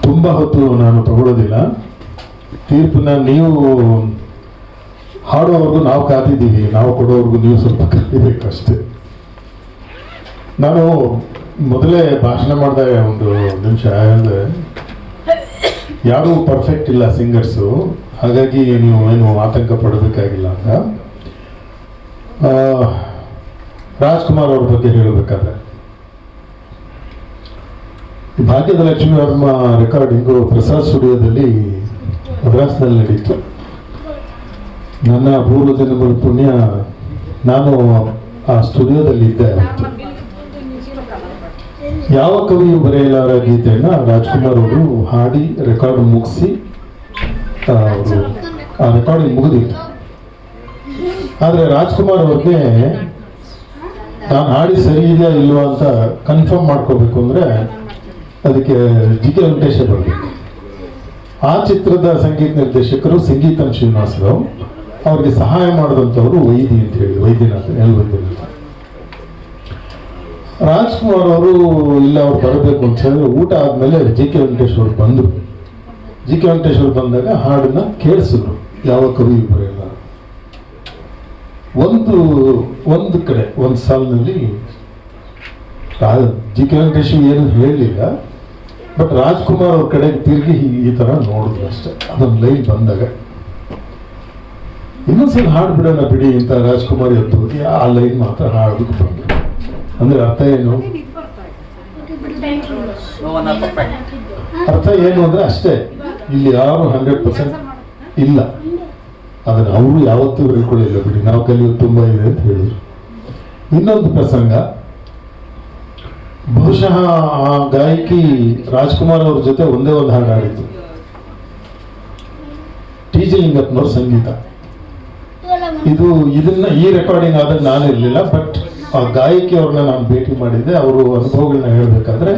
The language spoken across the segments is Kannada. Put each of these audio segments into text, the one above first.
ತುಂಬ ಹೊತ್ತು ನಾನು ತಗೊಳ್ಳೋದಿಲ್ಲ. ತೀರ್ಪನ್ನ ನೀವು ಹಾಡೋವರೆಗೂ ನಾವು ಕಾತಿದ್ದೀವಿ, ನಾವು ಕೊಡೋವರೆಗೂ ನೀವು ಸ್ವಲ್ಪ ಕಲಿಬೇಕು ಅಷ್ಟೇ. ನಾನು ಮೊದಲೇ ಭಾಷಣ ಮಾಡಿದಾಗ ಒಂದು ನಿಮಿಷ ಹೇಳಿದೆ, ಯಾರೂ ಪರ್ಫೆಕ್ಟ್ ಇಲ್ಲ ಸಿಂಗರ್ಸು, ಹಾಗಾಗಿ ನೀವು ಏನು ಆತಂಕ ಪಡಬೇಕಾಗಿಲ್ಲ ಅಂತ. ರಾಜ್ಕುಮಾರ್ ಅವ್ರ ಬಗ್ಗೆ ಹೇಳಬೇಕಾದ್ರೆ, ಭಾಗ್ಯದ ಲಕ್ಷ್ಮಿ ವರ್ಮ ರೆಕಾರ್ಡಿಂಗು ಪ್ರಸಾದ್ ಸ್ಟುಡಿಯೋದಲ್ಲಿ ಮದ್ರಾಸ್ನಲ್ಲಿ ನಡೀತು. ನನ್ನ ಪೂರ್ವ ಜನ್ಮದ ಪುಣ್ಯ, ನಾನು ಆ ಸ್ಟುಡಿಯೋದಲ್ಲಿ ಇದ್ದೆ. ಯಾವ ಕವಿಯು ಬರೆಯಲಾರ ಗೀತೆಯನ್ನು ರಾಜ್ಕುಮಾರ್ ಅವರು ಹಾಡಿ ರೆಕಾರ್ಡ್ ಮುಗಿಸಿ ಆ ರೆಕಾರ್ಡಿಂಗ್ ಮುಗಿದಿತ್ತು. ಆದರೆ ರಾಜ್ಕುಮಾರ್ ಅವ್ರಿಗೆ ನಾನು ಹಾಡಿ ಸರಿ ಇದೆಯಾ ಇಲ್ವಾ ಅಂತ ಕನ್ಫರ್ಮ್ ಮಾಡ್ಕೋಬೇಕು ಅಂದರೆ ಅದಕ್ಕೆ ಜಿ ಕೆ ವೆಂಕಟೇಶ ಬರಬೇಕು. ಆ ಚಿತ್ರದ ಸಂಗೀತ ನಿರ್ದೇಶಕರು ಸಂಗೀತಂ ಶ್ರೀನಿವಾಸರಾವ್, ಅವ್ರಿಗೆ ಸಹಾಯ ಮಾಡಿದಂಥವ್ರು ವೈದ್ಯ ಅಂತ ಹೇಳಿ, ವೈದ್ಯನಾಥ್. ರಾಜ್ಕುಮಾರ್ ಅವರು ಇಲ್ಲ ಅವ್ರು ಬರಬೇಕು ಅಂತ ಹೇಳಿದ್ರೆ ಊಟ ಆದಮೇಲೆ ಜಿ ಕೆ ವೆಂಕಟೇಶ್ವರ್ ಬಂದರು. ಜಿ ಕೆ ವೆಂಕಟೇಶ್ವರ್ ಬಂದಾಗ ಹಾಡನ್ನ ಕೇಳಿಸಿದ್ರು, ಯಾವ ಕವಿಯು ಬರೆಯಲ್ಲ. ಒಂದು ಕಡೆ ಒಂದು ಸಾಲಿನಲ್ಲಿ ಜಿ ಕೆ ವೆಂಕಟೇಶ್ವರ್ ಏನು ಹೇಳಲಿಲ್ಲ, ಬಟ್ ರಾಜ್ಕುಮಾರ್ ಅವ್ರ ಕಡೆಗೆ ತಿರುಗಿ ಈ ಥರ ನೋಡಿದ್ರು ಅಷ್ಟೆ. ಅದೊಂದು ಲೈನ್ ಬಂದಾಗ ಇನ್ನೊಂದ್ಸಲ ಹಾಡ್ಬಿಡೋಣ ಬಿಡಿ ಅಂತ ರಾಜ್ಕುಮಾರ್ ಎದ್ದು ಹೋಗಿ ಆ ಲೈನ್ ಮಾತ್ರ ಹಾಡೋದಕ್ಕೆ ಬಂದರು. ಅಂದ್ರೆ ಅರ್ಥ ಏನು? ಅರ್ಥ ಏನು ಅಂದ್ರೆ ಅಷ್ಟೇ, ಇಲ್ಲಿ ಯಾರು 100% ಇಲ್ಲ. ಅದನ್ನು ಅವರು ಯಾವತ್ತೂ ಹೇಳ್ಕೊಳ್ಳಿಲ್ಲ ಬಿಡಿ, ನಾವು ಕಲಿಯೋದು ತುಂಬ ಇದೆ ಅಂತ ಹೇಳಿದ್ರು. ಇನ್ನೊಂದು ಪ್ರಸಂಗ, ಬಹುಶಃ ಆ ಗಾಯಕಿ ರಾಜ್ಕುಮಾರ್ ಅವ್ರ ಜೊತೆ ಒಂದೇ ಒಂದು ಹಾಡು ಹಾಡಿದ್ದು, ಟಿ ಜಿ ಲಿಂಗಪ್ಪನವ್ರ ಸಂಗೀತ. ಇದನ್ನ ಈ ರೆಕಾರ್ಡಿಂಗ್ ಆದಾಗ ನಾನು ಇರಲಿಲ್ಲ, ಬಟ್ ಆ ಗಾಯಕಿ ಅವ್ರನ್ನ ನಾನು ಭೇಟಿ ಮಾಡಿದ್ದೆ. ಅವರು ಅನುಭವಗಳನ್ನ ಹೇಳಬೇಕಾದ್ರೆ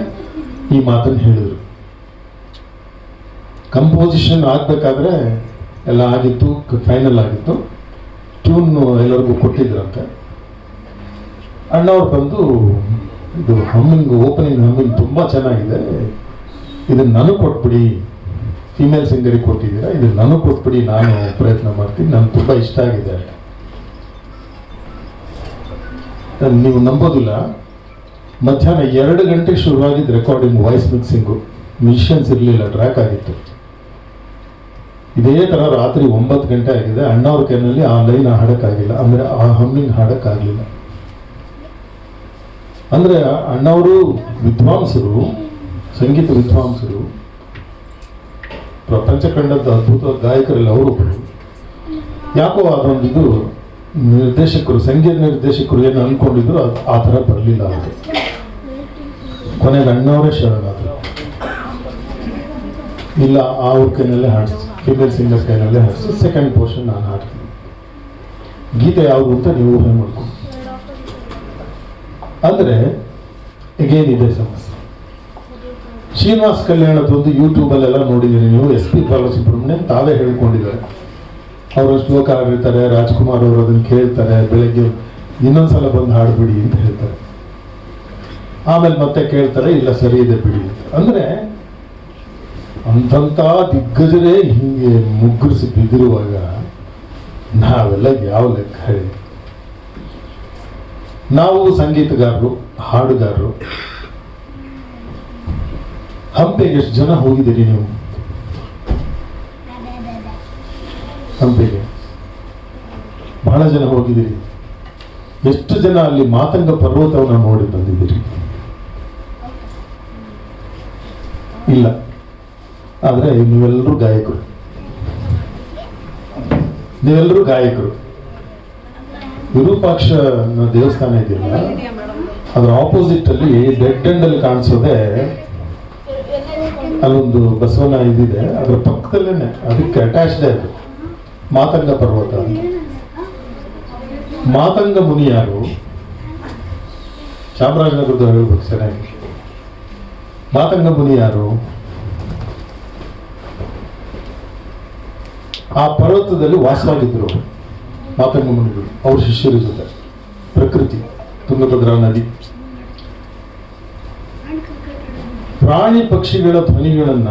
ಈ ಮಾತನ್ನು ಹೇಳಿದರು. ಕಂಪೋಸಿಷನ್ ಆಗಬೇಕಾದ್ರೆ ಎಲ್ಲ ಆಗಿತ್ತು, ಫೈನಲ್ ಆಗಿತ್ತು, ಟ್ಯೂನ್ ಎಲ್ಲರಿಗೂ ಕೊಟ್ಟಿದ್ರಂತೆ. ಅಣ್ಣವ್ರು ಬಂದು, ಇದು ಹಮ್ಮಿಂಗ್, ಓಪನಿಂಗ್ ಹಮ್ಮಿಂಗ್ ತುಂಬ ಚೆನ್ನಾಗಿದೆ, ಇದನ್ನು ನನಗೆ ಕೊಟ್ಬಿಡಿ, ಫೀಮೇಲ್ ಸಿಂಗರಿಗೆ ಕೊಟ್ಟಿದ್ದೀರಾ, ಇದನ್ನು ನನಗೆ ಕೊಟ್ಬಿಡಿ, ನಾನು ಪ್ರಯತ್ನ ಮಾಡ್ತೀನಿ, ನನಗೆ ತುಂಬ ಇಷ್ಟ ಆಗಿದೆ ಅಂತ. ನೀವು ನಂಬೋದಿಲ್ಲ, ಮಧ್ಯಾಹ್ನ 2 ಗಂಟೆ ಶುರುವಾಗಿದ್ದ ರೆಕಾರ್ಡಿಂಗ್, ವಾಯ್ಸ್ ಮಿಕ್ಸಿಂಗು, ಮ್ಯೂಸಿಷಿಯನ್ಸ್ ಇರಲಿಲ್ಲ, ಟ್ರ್ಯಾಕ್ ಆಗಿತ್ತು. ಇದೇ ಥರ ರಾತ್ರಿ 9 ಗಂಟೆ ಆಗಿದೆ. ಅಣ್ಣವ್ರ ಕೈನಲ್ಲಿ ಆ ಲೈನ್ ಹಾಡೋಕ್ಕಾಗಿಲ್ಲ, ಅಂದರೆ ಆ ಹಮ್ಮಿಂಗ್ ಹಾಡೋಕ್ಕಾಗಲಿಲ್ಲ. ಅಂದರೆ ಅಣ್ಣವರು ವಿದ್ವಾಂಸರು, ಸಂಗೀತ ವಿದ್ವಾಂಸರು, ಪ್ರಪಂಚ ಕಂಡಂಥ ಅದ್ಭುತ ಗಾಯಕರೆಲ್ಲ ಅವರೊಬ್ಬರು. ಯಾಕೋ ಅದೊಂದಿದು ನಿರ್ದೇಶಕರು, ಸಂಗೀತ ನಿರ್ದೇಶಕರು ಏನು ಅಂದ್ಕೊಂಡಿದ್ರು ಆ ಥರ ಬರಲಿಲ್ಲ ಅವ್ರಿಗೆ. ಕೊನೆಗೆ ಅಣ್ಣವರೇ ಶರಣಾದರು. ಇಲ್ಲ, ಅವ್ರ ಕೈನಲ್ಲೇ ಹಾಡಿಸಿ, ಫೀಮೇಲ್ ಸಿಂಗರ್ ಕೈನಲ್ಲೇ ಹಾಡಿಸಿ, ಸೆಕೆಂಡ್ ಪೋರ್ಷನ್ ನಾನು ಹಾಡ್ತೀನಿ. ಗೀತೆ ಯಾವುದು ಅಂತ ನೀವು ಊಹೆ ಮಾಡ್ಕೊಂಡು. ಅಂದರೆ ಈಗೇನಿದೆ ಸಮಸ್ಯೆ, ಶ್ರೀನಿವಾಸ್ ಕಲ್ಯಾಣದೊಂದು ಯೂಟ್ಯೂಬಲ್ಲೆಲ್ಲ ನೋಡಿದ್ದೀರಿ ನೀವು. ಎಸ್ ಪಿ ಬಾಲಸುಬ್ರಹ್ಮಣ್ಯಂ ತಾವೇ ಹೇಳ್ಕೊಂಡಿದ್ದಾರೆ. ಅವರು ಶ್ಲೋಕ ಹಾಡಿರ್ತಾರೆ, ರಾಜ್ಕುಮಾರ್ ಅವರು ಅದನ್ನು ಕೇಳ್ತಾರೆ, ಬೆಳಗ್ಗೆ ಇನ್ನೊಂದ್ಸಲ ಬಂದು ಹಾಡ್ಬಿಡಿ ಅಂತ ಹೇಳ್ತಾರೆ. ಆಮೇಲೆ ಮತ್ತೆ ಕೇಳ್ತಾರೆ, ಇಲ್ಲ ಸರಿ ಇದೆ ಬಿಡಿ ಅಂತ. ಅಂದರೆ ಅಂಥ ದಿಗ್ಗಜರೇ ಹಿಂಗೆ ಮುಗ್ಗರಿಸಿ ಬಿದ್ದಿರುವಾಗ ನಾವೆಲ್ಲ ಯಾವ ಲೆಕ್ಕ ಹೇಳಿ? ನಾವು ಸಂಗೀತಗಾರರು, ಹಾಡುಗಾರರು. ಹಂಪೆಗೆ ಎಷ್ಟು ಜನ ಹೋಗಿದ್ದೀರಿ ನೀವು? ಹಂಪೆಗೆ ಬಹಳ ಜನ ಹೋಗಿದ್ದೀರಿ. ಎಷ್ಟು ಜನ ಅಲ್ಲಿ ಮಾತಂಗ ಪರ್ವತವನ್ನು ನೋಡಿ ಬಂದಿದ್ದೀರಿ? ಇಲ್ಲ. ಆದರೆ ನೀವೆಲ್ಲರೂ ಗಾಯಕರು, ನೀವೆಲ್ಲರೂ ಗಾಯಕರು. ವಿರೂಪಾಕ್ಷ ದೇವಸ್ಥಾನ ಇದೆಯಲ್ಲ, ಅದರ ಆಪೋಸಿಟ್ ಅಲ್ಲಿ ಡೆಡ್ ಎಂಡ್ ಅಲ್ಲಿ ಕಾಣಿಸೋದೆ ಅಲ್ಲೊಂದು ಬಸವನ ಇದಿದೆ, ಅದರ ಪಕ್ಕದಲ್ಲೇನೆ, ಅದಕ್ಕೆ ಅಟ್ಯಾಚ್ಡ್ ಅದು ಮಾತಂಗ ಪರ್ವತ ಅಂತ. ಮಾತಂಗ ಮುನಿ ಯಾರು? ಚಾಮರಾಜನಗರದ ಹೇಳ್ಬೇಕು ಸರಿಯಾಗಿ. ಮಾತಂಗ ಮುನಿ ಯಾರು? ಆ ಪರ್ವತದಲ್ಲಿ ವಾಸವಾಗಿದ್ರು ಮಾತಂಗ ಮುನಿಗಳು, ಅವ್ರ ಶಿಷ್ಯರ ಜೊತೆ. ಪ್ರಕೃತಿ, ತುಂಗಭದ್ರಾ ನದಿ. ಪ್ರಾಣಿ ಪಕ್ಷಿಗಳ ಧ್ವನಿಗಳನ್ನ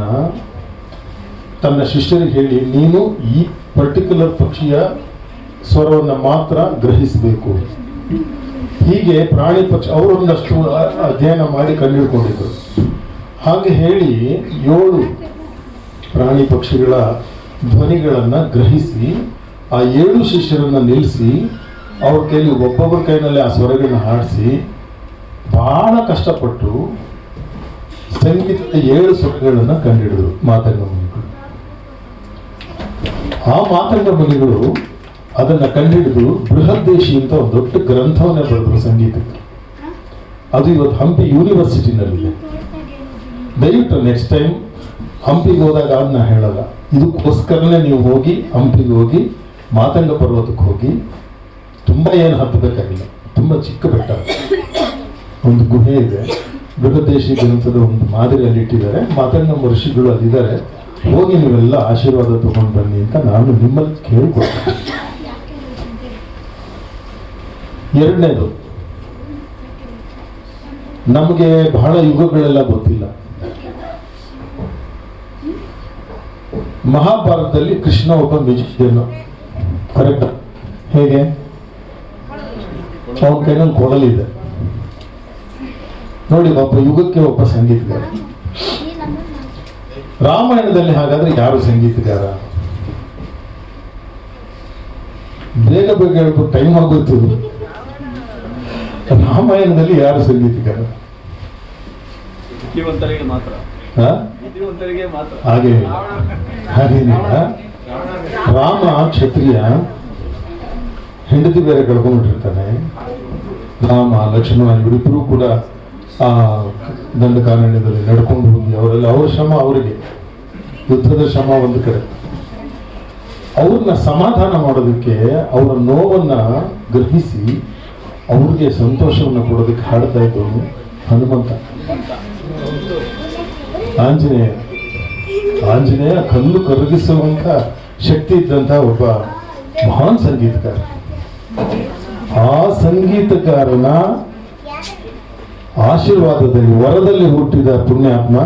ತನ್ನ ಶಿಷ್ಯರಿಗೆ ಹೇಳಿ, ನೀನು ಈ ಪರ್ಟಿಕ್ಯುಲರ್ ಪಕ್ಷಿಯ ಸ್ವರವನ್ನು ಮಾತ್ರ ಗ್ರಹಿಸಬೇಕು. ಹೀಗೆ ಪ್ರಾಣಿ ಪಕ್ಷಿ ಅವರೊಂದಷ್ಟು ಅಧ್ಯಯನ ಮಾಡಿ ಕಂಡುಹಿಡ್ಕೊಂಡಿದ್ರು. ಹಾಗೆ ಹೇಳಿ 7 ಪ್ರಾಣಿ ಪಕ್ಷಿಗಳ ಧ್ವನಿಗಳನ್ನು ಗ್ರಹಿಸಿ ಆ 7 ಶಿಷ್ಯರನ್ನ ನಿಲ್ಲಿಸಿ ಅವ್ರ ಕೈಲಿ ಒಬ್ಬೊಬ್ಬರ ಕೈನಲ್ಲಿ ಆ ಸ್ವರಗಳನ್ನ ಹಾಡಿಸಿ ಬಹಳ ಕಷ್ಟಪಟ್ಟು ಸಂಗೀತದ 7 ಸ್ವರಗಳನ್ನು ಕಂಡುಹಿಡಿದ್ರು ಮಾತಂಗ ಮುನಿಗಳು. ಆ ಮಾತಂಗ ಮುನಿಗಳು ಅದನ್ನ ಕಂಡುಹಿಡಿದು ಬೃಹದ್ದೇಶಿ ಅಂತ ಒಂದು ದೊಡ್ಡ ಗ್ರಂಥವನ್ನೇ ಬರೆದ್ರು ಸಂಗೀತಕ್ಕೆ. ಅದು ಇವತ್ತು ಹಂಪಿ ಯೂನಿವರ್ಸಿಟಿನಲ್ಲಿದೆ. ದಯವಿಟ್ಟು ನೆಕ್ಸ್ಟ್ ಟೈಮ್ ಹಂಪಿಗೆ ಹೋದಾಗ ಅದನ್ನ ಹೇಳಲ್ಲ, ಇದಕ್ಕೋಸ್ಕರನೇ ನೀವು ಹೋಗಿ ಹಂಪಿಗೆ ಹೋಗಿ ಮಾತಂಗ ಪರ್ವತಕ್ಕೆ ಹೋಗಿ, ತುಂಬ ಏನು ಹತ್ತಬೇಕಾಗಿಲ್ಲ, ತುಂಬ ಚಿಕ್ಕ ಬೆಟ್ಟ, ಒಂದು ಗುಹೆ ಇದೆ, ಬೃಹದ್ದೇಶಿ ಗ್ರಂಥದ ಒಂದು ಮಾದರಿಯಲ್ಲಿ ಇಟ್ಟಿದ್ದಾರೆ. ಮಾತಂಗ ಋಷಿಗಳು ಅಲ್ಲಿದ್ದಾರೆ, ಹೋಗಿ ನೀವೆಲ್ಲ ಆಶೀರ್ವಾದ ತಗೊಂಡು ಬನ್ನಿ ಅಂತ ನಾನು ನಿಮ್ಮಲ್ಲಿ ಕೇಳಿಕೊಡ್ತೀನಿ. ಎರಡನೇದು, ನಮಗೆ ಬಹಳ ಯುಗಗಳೆಲ್ಲ ಗೊತ್ತಿಲ್ಲ. ಮಹಾಭಾರತದಲ್ಲಿ ಕೃಷ್ಣ ಒಬ್ಬ ಮ್ಯೂಸಿಷಿಯನ್, ಕರೆಕ್ಟ್? ಹೇಗೆ? ಅವನ ಕೈನಲ್ಲಿ ಕೊಡಲಿದೆ ನೋಡಿ, ಒಬ್ಬ ಯುಗಕ್ಕೆ ಒಬ್ಬ ಸಂಗೀತಗಾರ. ರಾಮಾಯಣದಲ್ಲಿ ಹಾಗಾದ್ರೆ ಯಾರು ಸಂಗೀತಗಾರ? ಬೇಗ ಬೇಗ ಹೇಳ್ಬಿಟ್ಟು ಟೈಮ್ ಆಗೋಯ್ತು. ರಾಮಾಯಣದಲ್ಲಿ ಯಾರು ಸಂಗೀತಗಾರ? ಹಾಗೇನಿಲ್ಲ. ರಾಮ ಕ್ಷತ್ರಿಯ, ಹೆಂಡತಿ ಬೇರೆ ಕಳ್ಕೊಂಡ್ಬಿಟ್ಟಿರ್ತಾನೆ. ರಾಮ ಲಕ್ಷ್ಮಣ ಇವರಿಬ್ಬರು ಕೂಡ ಆ ದಂಡಕಾರಣ್ಯದಲ್ಲಿ ನಡ್ಕೊಂಡು ಹೋಗಿ ಅವರೆಲ್ಲ ಅವ್ರ ಶ್ರಮ, ಅವರಿಗೆ ಯುದ್ಧದ ಶ್ರಮ ಒಂದು ಕಡೆ. ಅವ್ರನ್ನ ಸಮಾಧಾನ ಮಾಡೋದಕ್ಕೆ, ಅವರ ನೋವನ್ನ ಗ್ರಹಿಸಿ ಅವ್ರಿಗೆ ಸಂತೋಷವನ್ನು ಕೊಡೋದಕ್ಕೆ ಹಾಡ್ತಾ ಇದ್ದವನು ಹನುಮಂತ. ಆಂಜನೇಯ ಕಲ್ಲು ಕರಗಿಸುವಂತ ಶಕ್ತಿ ಇದ್ದಂತ ಒಬ್ಬ ಮಹಾನ್ ಸಂಗೀತಗಾರ. ಆ ಸಂಗೀತಗಾರನ ಆಶೀರ್ವಾದದಲ್ಲಿ, ವರದಲ್ಲಿ ಹುಟ್ಟಿದ ಪುಣ್ಯಾತ್ಮ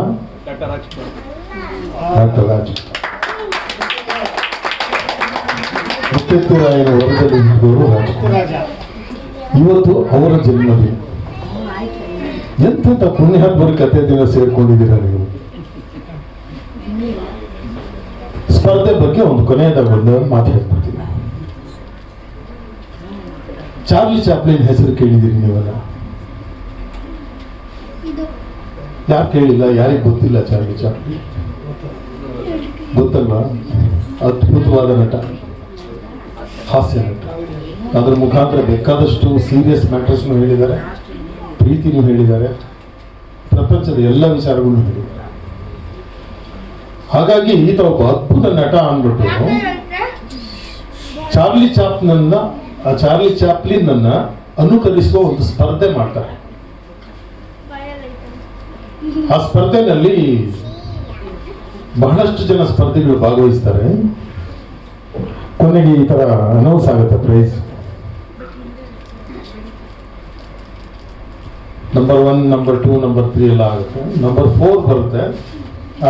ಡಾಕ್ಟರ್ ರಾಜ್. ಮುತ್ತೆತ್ತುರಾಯನ ವರದಲ್ಲಿ ಹುಟ್ಟಿದವರು ರಾಜ್. ಇವತ್ತು ಅವರ ಜನ್ಮದಿನ. ಎಂಥ ಪುಣ್ಯಾತ್ಮರ ಕಥೆ ದಿನ ಸೇರ್ಕೊಂಡಿದ್ದೀರಾ ನೀವು. ಸ್ಪರ್ಧೆ ಬಗ್ಗೆ ಒಂದು ಕೊನೆಯದಾಗ ಒಂದು ಮಾತು ಹೇಳ್ಬಿಡ್ತೀನಿ. ಚಾರ್ಲಿ ಚಾಪ್ಲಿನ್ ಹೆಸರು ಕೇಳಿದ್ದೀರಿ ನೀವೆಲ್ಲ? ಯಾರು ಕೇಳಿಲ್ಲ? ಯಾರಿಗೆ ಗೊತ್ತಿಲ್ಲ ಚಾರ್ಲಿ ಚಾಪ್ಲಿನ್? ಗೊತ್ತಲ್ವಾ? ಅದ್ಭುತವಾದ ನಟ, ಹಾಸ್ಯ ನಟ. ಅದರ ಮುಖಾಂತರ ಬೇಕಾದಷ್ಟು ಸೀರಿಯಸ್ ಮ್ಯಾಟರ್ಸ್ನು ಹೇಳಿದ್ದಾರೆ, ಪ್ರೀತಿನೂ ಹೇಳಿದ್ದಾರೆ, ಪ್ರಪಂಚದ ಎಲ್ಲ ವಿಚಾರಗಳನ್ನು ಹೇಳಿದ್ದಾರೆ. ಹಾಗಾಗಿ ಈತ ಒಬ್ಬ ಅದ್ಭುತ ನಟ ಅಂದ್ಬಿಟ್ಟು ಚಾರ್ಲಿ ಚಾಪ್ಲಿನ್ ಅನ್ನ ಅನುಕರಿಸುವ ಒಂದು ಸ್ಪರ್ಧೆ ಮಾಡ್ತಾರೆ. ಆ ಸ್ಪರ್ಧೆನಲ್ಲಿ ಬಹಳಷ್ಟು ಜನ ಸ್ಪರ್ಧಿಗಳು ಭಾಗವಹಿಸ್ತಾರೆ. ಕೊನೆಗೆ ಈ ತರ ಅನೌನ್ಸ್ ಆಗುತ್ತೆ ಪ್ರೈಸ್. ನಂಬರ್ 1, ನಂಬರ್ 2, ನಂಬರ್ 3 ಎಲ್ಲ ಆಗುತ್ತೆ. ನಂಬರ್ 4 ಬರುತ್ತೆ,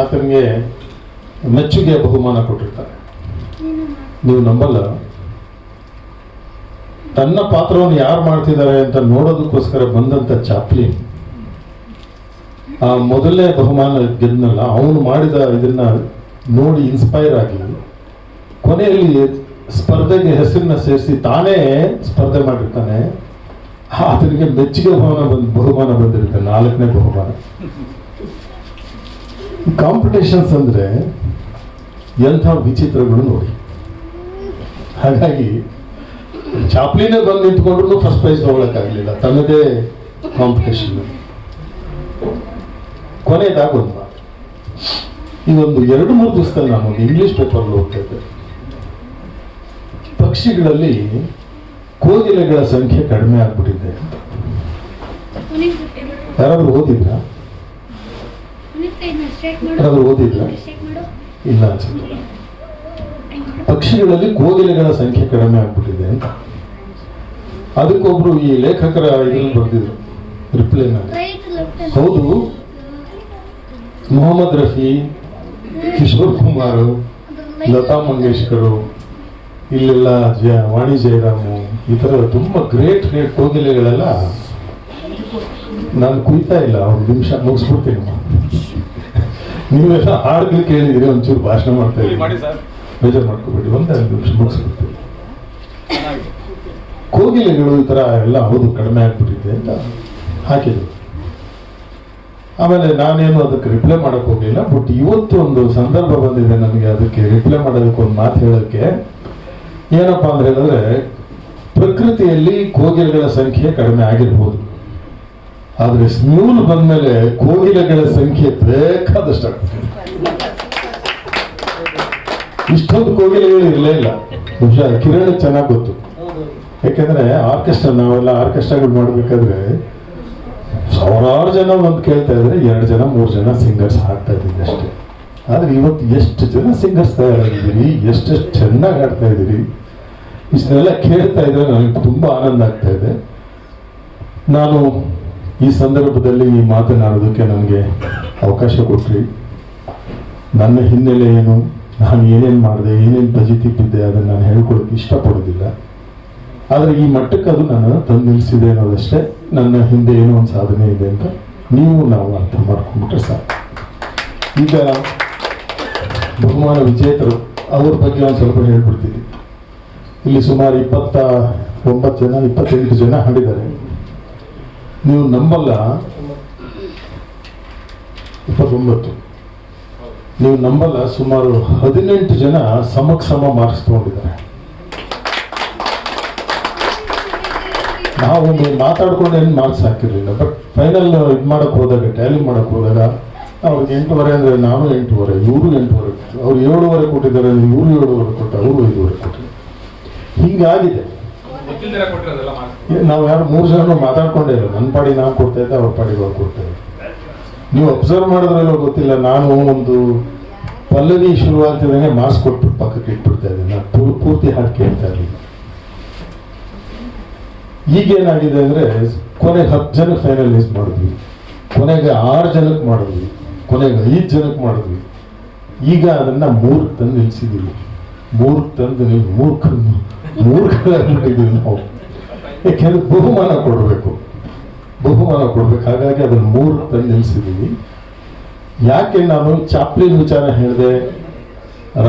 ಆತನಿಗೆ ಮೆಚ್ಚುಗೆ ಬಹುಮಾನ ಕೊಟ್ಟಿರ್ತಾರೆ. ನೀವು ನಂಬಲ್ಲ, ತನ್ನ ಪಾತ್ರವನ್ನು ಯಾರು ಮಾಡ್ತಿದ್ದಾರೆ ಅಂತ ನೋಡೋದಕ್ಕೋಸ್ಕರ ಬಂದಂತ ಚಾಪ್ಲಿನ್ ಆ ಮೊದಲನೇ ಬಹುಮಾನ ಗೆದ್ನಲ್ಲ, ಅವನು ಮಾಡಿದ ಇದನ್ನ ನೋಡಿ ಇನ್ಸ್ಪೈರ್ ಆಗಿ ಕೊನೆಯಲ್ಲಿ ಸ್ಪರ್ಧೆಗೆ ಹೆಸರನ್ನ ಸೇರಿಸಿ ತಾನೇ ಸ್ಪರ್ಧೆ ಮಾಡಿರ್ತಾನೆ. ಆತನಿಗೆ ಮೆಚ್ಚುಗೆ ಬಹುಮಾನ ಬಂದಿರುತ್ತೆ, 4ನೇ ಬಹುಮಾನ. ಕಾಂಪಿಟೇಷನ್ಸ್ ಅಂದ್ರೆ ಎಂಥ ವಿಚಿತ್ರಗಳು ನೋಡಿ. ಹಾಗಾಗಿ ಚಾಪ್ಲಿನೇ ಬಂದು ನಿಂತ್ಕೊಂಡ್ರು ಫಸ್ಟ್ ಪ್ರೈಸ್ ತಗೊಳಕ್ಕಾಗಲಿಲ್ಲ, ತನ್ನದೇ ಕಾಂಪಿಟೇಷನ್. ಕೊನೆಯದಾಗ ಒಂದು ಮಾತು, ಇದೊಂದು 2-3 ದಿವಸದಲ್ಲಿ ನಾನು ಒಂದು ಇಂಗ್ಲಿಷ್ ಪೇಪರ್ ಓದ್ತಾ ಇದ್ದೆ. ಪಕ್ಷಿಗಳಲ್ಲಿ ಕೋಗಿಲೆಗಳ ಸಂಖ್ಯೆ ಕಡಿಮೆ ಆಗ್ಬಿಟ್ಟಿದೆ ಅಂತ. ಯಾರಾದ್ರೂ ಓದಿದ್ರ? ಇಲ್ಲ ಅನ್ಸುತ್ತೆ. ಪಕ್ಷಿಗಳಲ್ಲಿ ಕೋಗಿಲೆಗಳ ಸಂಖ್ಯೆ ಕಡಿಮೆ ಆಗ್ಬಿಟ್ಟಿದೆ ಅಂತ. ಅದಕ್ಕೊಬ್ರು ಈ ಲೇಖಕರ ಇದನ್ನು ಬರೆದಿದ್ರು ರಿಪ್ಲೈನಲ್ಲಿ. ಹೌದು, ಮೊಹಮ್ಮದ್ ರಫಿ, ಕಿಶೋರ್ ಕುಮಾರ್, ಲತಾ ಮಂಗೇಶ್ಕರು, ಇಲ್ಲೆಲ್ಲ ವಾಣಿ ಜಯರಾಮು, ಈ ಥರ ತುಂಬ ಗ್ರೇಟ್ ಕೋಗಿಲೆಗಳೆಲ್ಲ ನಾನು ಕುಯ್ತಾ ಇಲ್ಲ, ಒಂದು ನಿಮಿಷ ಮುಗಿಸ್ಬಿಡ್ತೀನಿ. ನೀವೆಲ್ಲ ಹಾಡುಗಳು ಕೇಳಿದಿರಿ, ಒಂಚೂರು ಭಾಷಣ ಮಾಡ್ತಾ ಇದ್ದೀವಿ, ಬೇಜಾರು ಮಾಡ್ಕೋಬೇಡಿ, ಒಂದೆರಡು ನಿಮಿಷ ಮುಗಿಸ್ಬಿಡ್ತೀವಿ. ಕೋಗಿಲೆಗಳು ಈ ಥರ ಎಲ್ಲ ಹೌದು ಕಡಿಮೆ ಆಗ್ಬಿಟ್ಟಿದೆ ಅಂತ ಹಾಕಿದ್ರು. ಆಮೇಲೆ ನಾನೇನು ಅದಕ್ಕೆ ರಿಪ್ಲೈ ಮಾಡಕ್ ಹೋಗಲಿಲ್ಲ. ಬಟ್ ಇವತ್ತು ಒಂದು ಸಂದರ್ಭ ಬಂದಿದೆ ನನಗೆ ಅದಕ್ಕೆ ರಿಪ್ಲೈ ಮಾಡೋದಕ್ಕೆ ಒಂದು ಮಾತು ಹೇಳೋಕ್ಕೆ. ಏನಪ್ಪಾ ಅಂದ್ರೆ ಹೇಳಿದ್ರೆ, ಪ್ರಕೃತಿಯಲ್ಲಿ ಕೋಗಿಲೆಗಳ ಸಂಖ್ಯೆ ಕಡಿಮೆ ಆಗಿರ್ಬೋದು, ಆದ್ರೆ ಸ್ಮ್ಯೂಲ್ ಬಂದ್ಮೇಲೆ ಕೋಗಿಲೆಗಳ ಸಂಖ್ಯೆ ಬೇಕಾದಷ್ಟು ಆಗ್ತದೆ. ಇಷ್ಟೊಂದು ಕೋಗಿಲೆಗಳು ಇರಲೇ ಇಲ್ಲ. ಬಹುಶಃ ಕಿರಣ್ ಚೆನ್ನಾಗಿ ಗೊತ್ತು, ಯಾಕೆಂದ್ರೆ ಆರ್ಕೆಸ್ಟ್ರಾ, ನಾವೆಲ್ಲ ಆರ್ಕೆಸ್ಟ್ರಾಗಳು ಮಾಡ್ಬೇಕಾದ್ರೆ ಸಾವಿರಾರು ಜನ ಒಂದು ಕೇಳ್ತಾ ಇದ್ರೆ 2 ಜನ 3 ಜನ ಸಿಂಗರ್ಸ್ ಹಾಡ್ತಾ ಇದ್ದೀವಿ ಅಷ್ಟೇ. ಆದ್ರೆ ಇವತ್ತು ಎಷ್ಟು ಜನ ಸಿಂಗರ್ಸ್ ತಯಾರಾಗಿದ್ದೀರಿ, ಎಷ್ಟೆಷ್ಟು ಚೆನ್ನಾಗಿ ಹಾಡ್ತಾ ಇದ್ದೀರಿ, ಇಷ್ಟನ್ನೆಲ್ಲ ಕೇಳ್ತಾ ಇದ್ರೆ ನನಗೆ ತುಂಬಾ ಆನಂದ ಆಗ್ತಾ ಇದೆ. ನಾನು ಈ ಸಂದರ್ಭದಲ್ಲಿ ಮಾತನಾಡೋದಕ್ಕೆ ನನಗೆ ಅವಕಾಶ ಕೊಟ್ರಿ. ನನ್ನ ಹಿನ್ನೆಲೆ ಏನು, ನಾನು ಏನೇನು ಮಾಡಿದೆ, ಏನೇನು ಬಜಿತಿ ಬಿದ್ದೆ, ಅದನ್ನು ನಾನು ಹೇಳ್ಕೊಳಕ್ಕೆ ಇಷ್ಟಪಡೋದಿಲ್ಲ. ಆದರೆ ಈ ಮಟ್ಟಕ್ಕೆ ಅದು ನನ್ನನ್ನು ತಂದು ನಿಲ್ಲಿಸಿದೆ ಅನ್ನೋದಷ್ಟೇ. ನನ್ನ ಹಿಂದೆ ಏನೋ ಒಂದು ಸಾಧನೆ ಇದೆ ಅಂತ ನಾವು ಅರ್ಥ ಮಾಡ್ಕೊಂಡ್ಬಿಟ್ರೆ ಸಾಕು. ಈಗ ಬಹುಮಾನ ವಿಜೇತರು ಅವ್ರ ಬಗ್ಗೆ ಒಂದು ಸ್ವಲ್ಪ ಹೇಳ್ಬಿಡ್ತೀನಿ. ಇಲ್ಲಿ ಸುಮಾರು 28 ಜನ ಹಾಡಿದ್ದಾರೆ. ನೀವು ನಂಬಲ್ಲ, 29, ನೀವು ನಂಬಲ್ಲ, ಸುಮಾರು 18 ಜನ ಸಮ ಮಾರ್ಕ್ಸ್ ತಗೊಂಡಿದ್ದಾರೆ. ನಾವು ಮಾತಾಡ್ಕೊಂಡು ಏನು ಮಾರ್ಕ್ಸ್ ಹಾಕಿರ್ಲಿಲ್ಲ. ಬಟ್ ಫೈನಲ್ ಇದು ಮಾಡಕ್ ಹೋದಾಗ, ಟ್ಯಾಲಿ ಮಾಡಕ್ ಹೋದಾಗ ಅವ್ರಿಗೆ 8.5 ಅಂದ್ರೆ ನಾನು 8.5, ಇವರು 8.5, ಅವ್ರು 7.5 ಕೊಟ್ಟಿದ್ದಾರೆ, ಇವರು 7.5 ಕೊಟ್ಟ, ಅವರು 5.5 ಕೊಟ್ಟರು. ಹಿಂಗಾಗಿದೆ. ನಾವು ಯಾರು 3 ಜನ ಮಾತಾಡ್ಕೊಂಡೇ ಇಲ್ಲ. ನನ್ನ ಪಾಡಿ ನಾನು ಕೊಡ್ತಾ ಇದ್ದೆ, ಅವ್ರ ಪಾಡಿಗೆ ಅವ್ರು ಕೊಡ್ತಾ ಇದ್ದೆ. ನೀವು ಅಬ್ಸರ್ವ್ ಮಾಡಿದ್ರಲ್ಲೋ ಗೊತ್ತಿಲ್ಲ, ನಾನು ಒಂದು ಪಲ್ಲವಿ ಶುರುವಾಗ್ತಿದಂಗೆ ಮಾರ್ಕ್ಸ್ ಕೊಟ್ಬಿಟ್ಟು ಪಕ್ಕಕ್ಕೆ ಇಟ್ಬಿಡ್ತಾ ಇದ್ದೆ. ನಾನು ಪೂರ್ತಿ ಹಾಡು ಕೇಳ್ತಾ ಇರಲಿಲ್ಲ. ಈಗೇನಾಗಿದೆ ಅಂದ್ರೆ, ಕೊನೆಗೆ 10 ಜನಕ್ಕೆ ಫೈನಲೈಸ್ ಮಾಡಿದ್ವಿ, ಕೊನೆಗೆ 6 ಜನಕ್ಕೆ ಮಾಡಿದ್ವಿ, ಕೊನೆಗೆ 5 ಜನಕ್ಕೆ ಮಾಡಿದ್ವಿ. ಈಗ ಅದನ್ನ 3ಕ್ಕೆ ತಂದು ನಿಲ್ಸಿದೀವಿ. 3ಕ್ಕೆ ತಂದು ನೀವು ಮೂರ್ಖರಾಗ್ಬಿಟ್ಟಿದ್ದೀವಿ ನಾವು. ಯಾಕೆಂದ್ರೆ ಬಹುಮಾನ ಕೊಡಬೇಕು. ಹಾಗಾಗಿ ಅದನ್ನ 3ಕ್ಕೆ ತಂದು ನಿಲ್ಸಿದೀವಿ. ಯಾಕೆ ನಾನು ಚಾಪ್ಲಿನ್ ವಿಚಾರ ಹೇಳಿದೆ,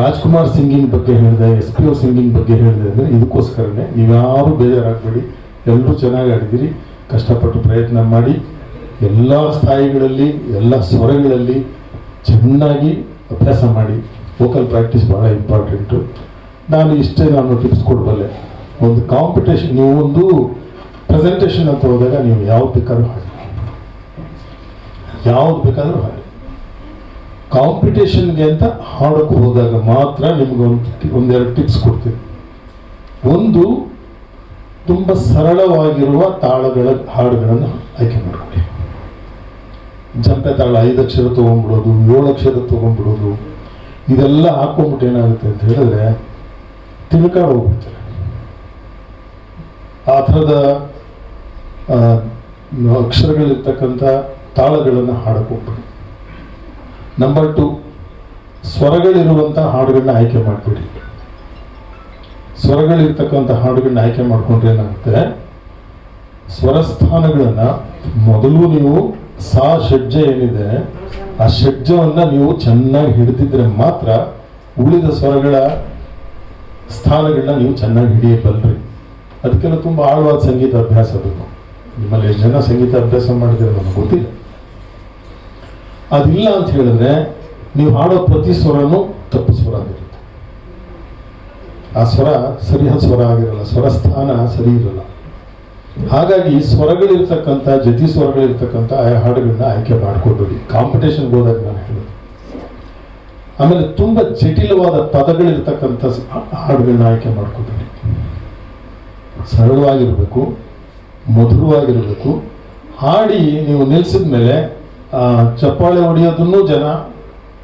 ರಾಜ್ಕುಮಾರ್ ಸಿಂಗಿಂಗ್ ಬಗ್ಗೆ ಹೇಳಿದೆ, SPO ಸಿಂಗಿಂಗ್ ಬಗ್ಗೆ ಹೇಳಿದೆ ಅಂದ್ರೆ ಇದಕ್ಕೋಸ್ಕರನೇ. ನೀವ್ಯಾರು ಬೇಜಾರಾಗಬೇಡಿ, ಎಲ್ಲರೂ ಚೆನ್ನಾಗಿ ಆಡಿದಿರಿ. ಕಷ್ಟಪಟ್ಟು ಪ್ರಯತ್ನ ಮಾಡಿ ಎಲ್ಲ ಸ್ಥಾಯಿಗಳಲ್ಲಿ, ಎಲ್ಲ ಸ್ವರಗಳಲ್ಲಿ ಚೆನ್ನಾಗಿ ಅಭ್ಯಾಸ ಮಾಡಿ. ವೋಕಲ್ ಪ್ರಾಕ್ಟೀಸ್ ಬಹಳ ಇಂಪಾರ್ಟೆಂಟು. ನಾನು ಟಿಪ್ಸ್ ಕೊಡಬಲ್ಲೆ. ಒಂದು ಕಾಂಪಿಟೇಷನ್, ನೀವು ಒಂದು ಪ್ರೆಸೆಂಟೇಷನ್ ಅಂತ ಹೋದಾಗ ನೀವು ಯಾವ್ದು ಬೇಕಾದ್ರೂ ಹಾಡಿ. ಕಾಂಪಿಟೇಷನ್ಗೆ ಅಂತ ಹಾಡೋಕೆ ಹೋದಾಗ ಮಾತ್ರ ನಿಮ್ಗೆ ಒಂದೆರಡು ಟಿಪ್ಸ್ ಕೊಡ್ತೀನಿ. ಒಂದು, ತುಂಬ ಸರಳವಾಗಿರುವ ತಾಳಗಳ ಹಾಡುಗಳನ್ನು ಆಯ್ಕೆ ಮಾಡ್ಕೊಳ್ಳಿ. ಜಂಪೆ ತಾಳ 5 ಅಕ್ಷರ ತೊಗೊಂಡ್ಬಿಡೋದು, 7 ಅಕ್ಷರ ತೊಗೊಂಡ್ಬಿಡೋದು, ಇದೆಲ್ಲ ಹಾಕೊಂಡ್ಬಿಟ್ಟು ಏನಾಗುತ್ತೆ ಅಂತ ಹೇಳಿದ್ರೆ ತಿಳ್ಕೊಂಡು ಹೋಗ್ಬಿಡ್ತಾರೆ. ಆ ಥರದ ಅಕ್ಷರಗಳಿರ್ತಕ್ಕಂಥ ತಾಳಗಳನ್ನು ಹಾಡಕ್ಕೆ ಹೋಗ್ಬೇಡಿ. ನಂಬರ್ 2, ಸ್ವರಗಳಿರುವಂಥ ಹಾಡುಗಳನ್ನ ಆಯ್ಕೆ ಮಾಡಬೇಡಿ. ಸ್ವರಗಳಿರ್ತಕ್ಕಂಥ ಹಾಡುಗಳನ್ನ ಆಯ್ಕೆ ಮಾಡಿಕೊಂಡ್ರೆ ಏನಾಗುತ್ತೆ, ಸ್ವರಸ್ಥಾನಗಳನ್ನ ಮೊದಲು ನೀವು ಷಡ್ಜ ಏನಿದೆ, ಆ ಷಡ್ಜವನ್ನ ನೀವು ಚೆನ್ನಾಗಿ ಹಿಡಿದಿದ್ರೆ ಮಾತ್ರ ಉಳಿದ ಸ್ವರಗಳ ಸ್ಥಾನಗಳನ್ನ ನೀವು ಚೆನ್ನಾಗಿ ಹಿಡಿಯಬಲ್ರಿ. ಅದಕ್ಕೆಲ್ಲ ತುಂಬ ಆಳವಾದ ಸಂಗೀತ ಅಭ್ಯಾಸ ಬೇಕು. ನಿಮ್ಮಲ್ಲಿ ಎಷ್ಟು ಜನ ಸಂಗೀತ ಅಭ್ಯಾಸ ಮಾಡಿದ್ರೆ ನನಗೆ ಗೊತ್ತಿಲ್ಲ. ಅದಿಲ್ಲ ಅಂತ ಹೇಳಿದ್ರೆ ನೀವು ಹಾಡೋ ಪ್ರತಿ ಸ್ವರನೂ ತಪ್ಪು ಸ್ವರ ಆಗಿರುತ್ತೆ. ಆ ಸ್ವರ ಸರಿಯಾದ ಸ್ವರ ಆಗಿರಲ್ಲ, ಸ್ವರಸ್ಥಾನ ಸರಿ ಇರಲ್ಲ. ಹಾಗಾಗಿ ಸ್ವರಗಳಿರ್ತಕ್ಕಂಥ, ಜತಿ ಸ್ವರಗಳಿರ್ತಕ್ಕಂಥ ಹಾಡುಗಳನ್ನ ಆಯ್ಕೆ ಮಾಡ್ಕೊಬೇಡಿ ಕಾಂಪಿಟೇಷನ್ಗೆ ಹೋದಾಗ. ನಾನು ಹೇಳೋದು. ಆಮೇಲೆ ತುಂಬ ಜಟಿಲವಾದ ಪದಗಳಿರ್ತಕ್ಕಂಥ ಹಾಡುಗಳನ್ನ ಆಯ್ಕೆ ಮಾಡ್ಕೊಬೇಡಿ. ಸರಳವಾಗಿರಬೇಕು, ಮಧುರವಾಗಿರಬೇಕು. ಹಾಡಿ ನೀವು ನಿಲ್ಸಿದ ಮೇಲೆ ಚಪ್ಪಾಳೆ ಹೊಡೆಯೋದನ್ನು ಜನ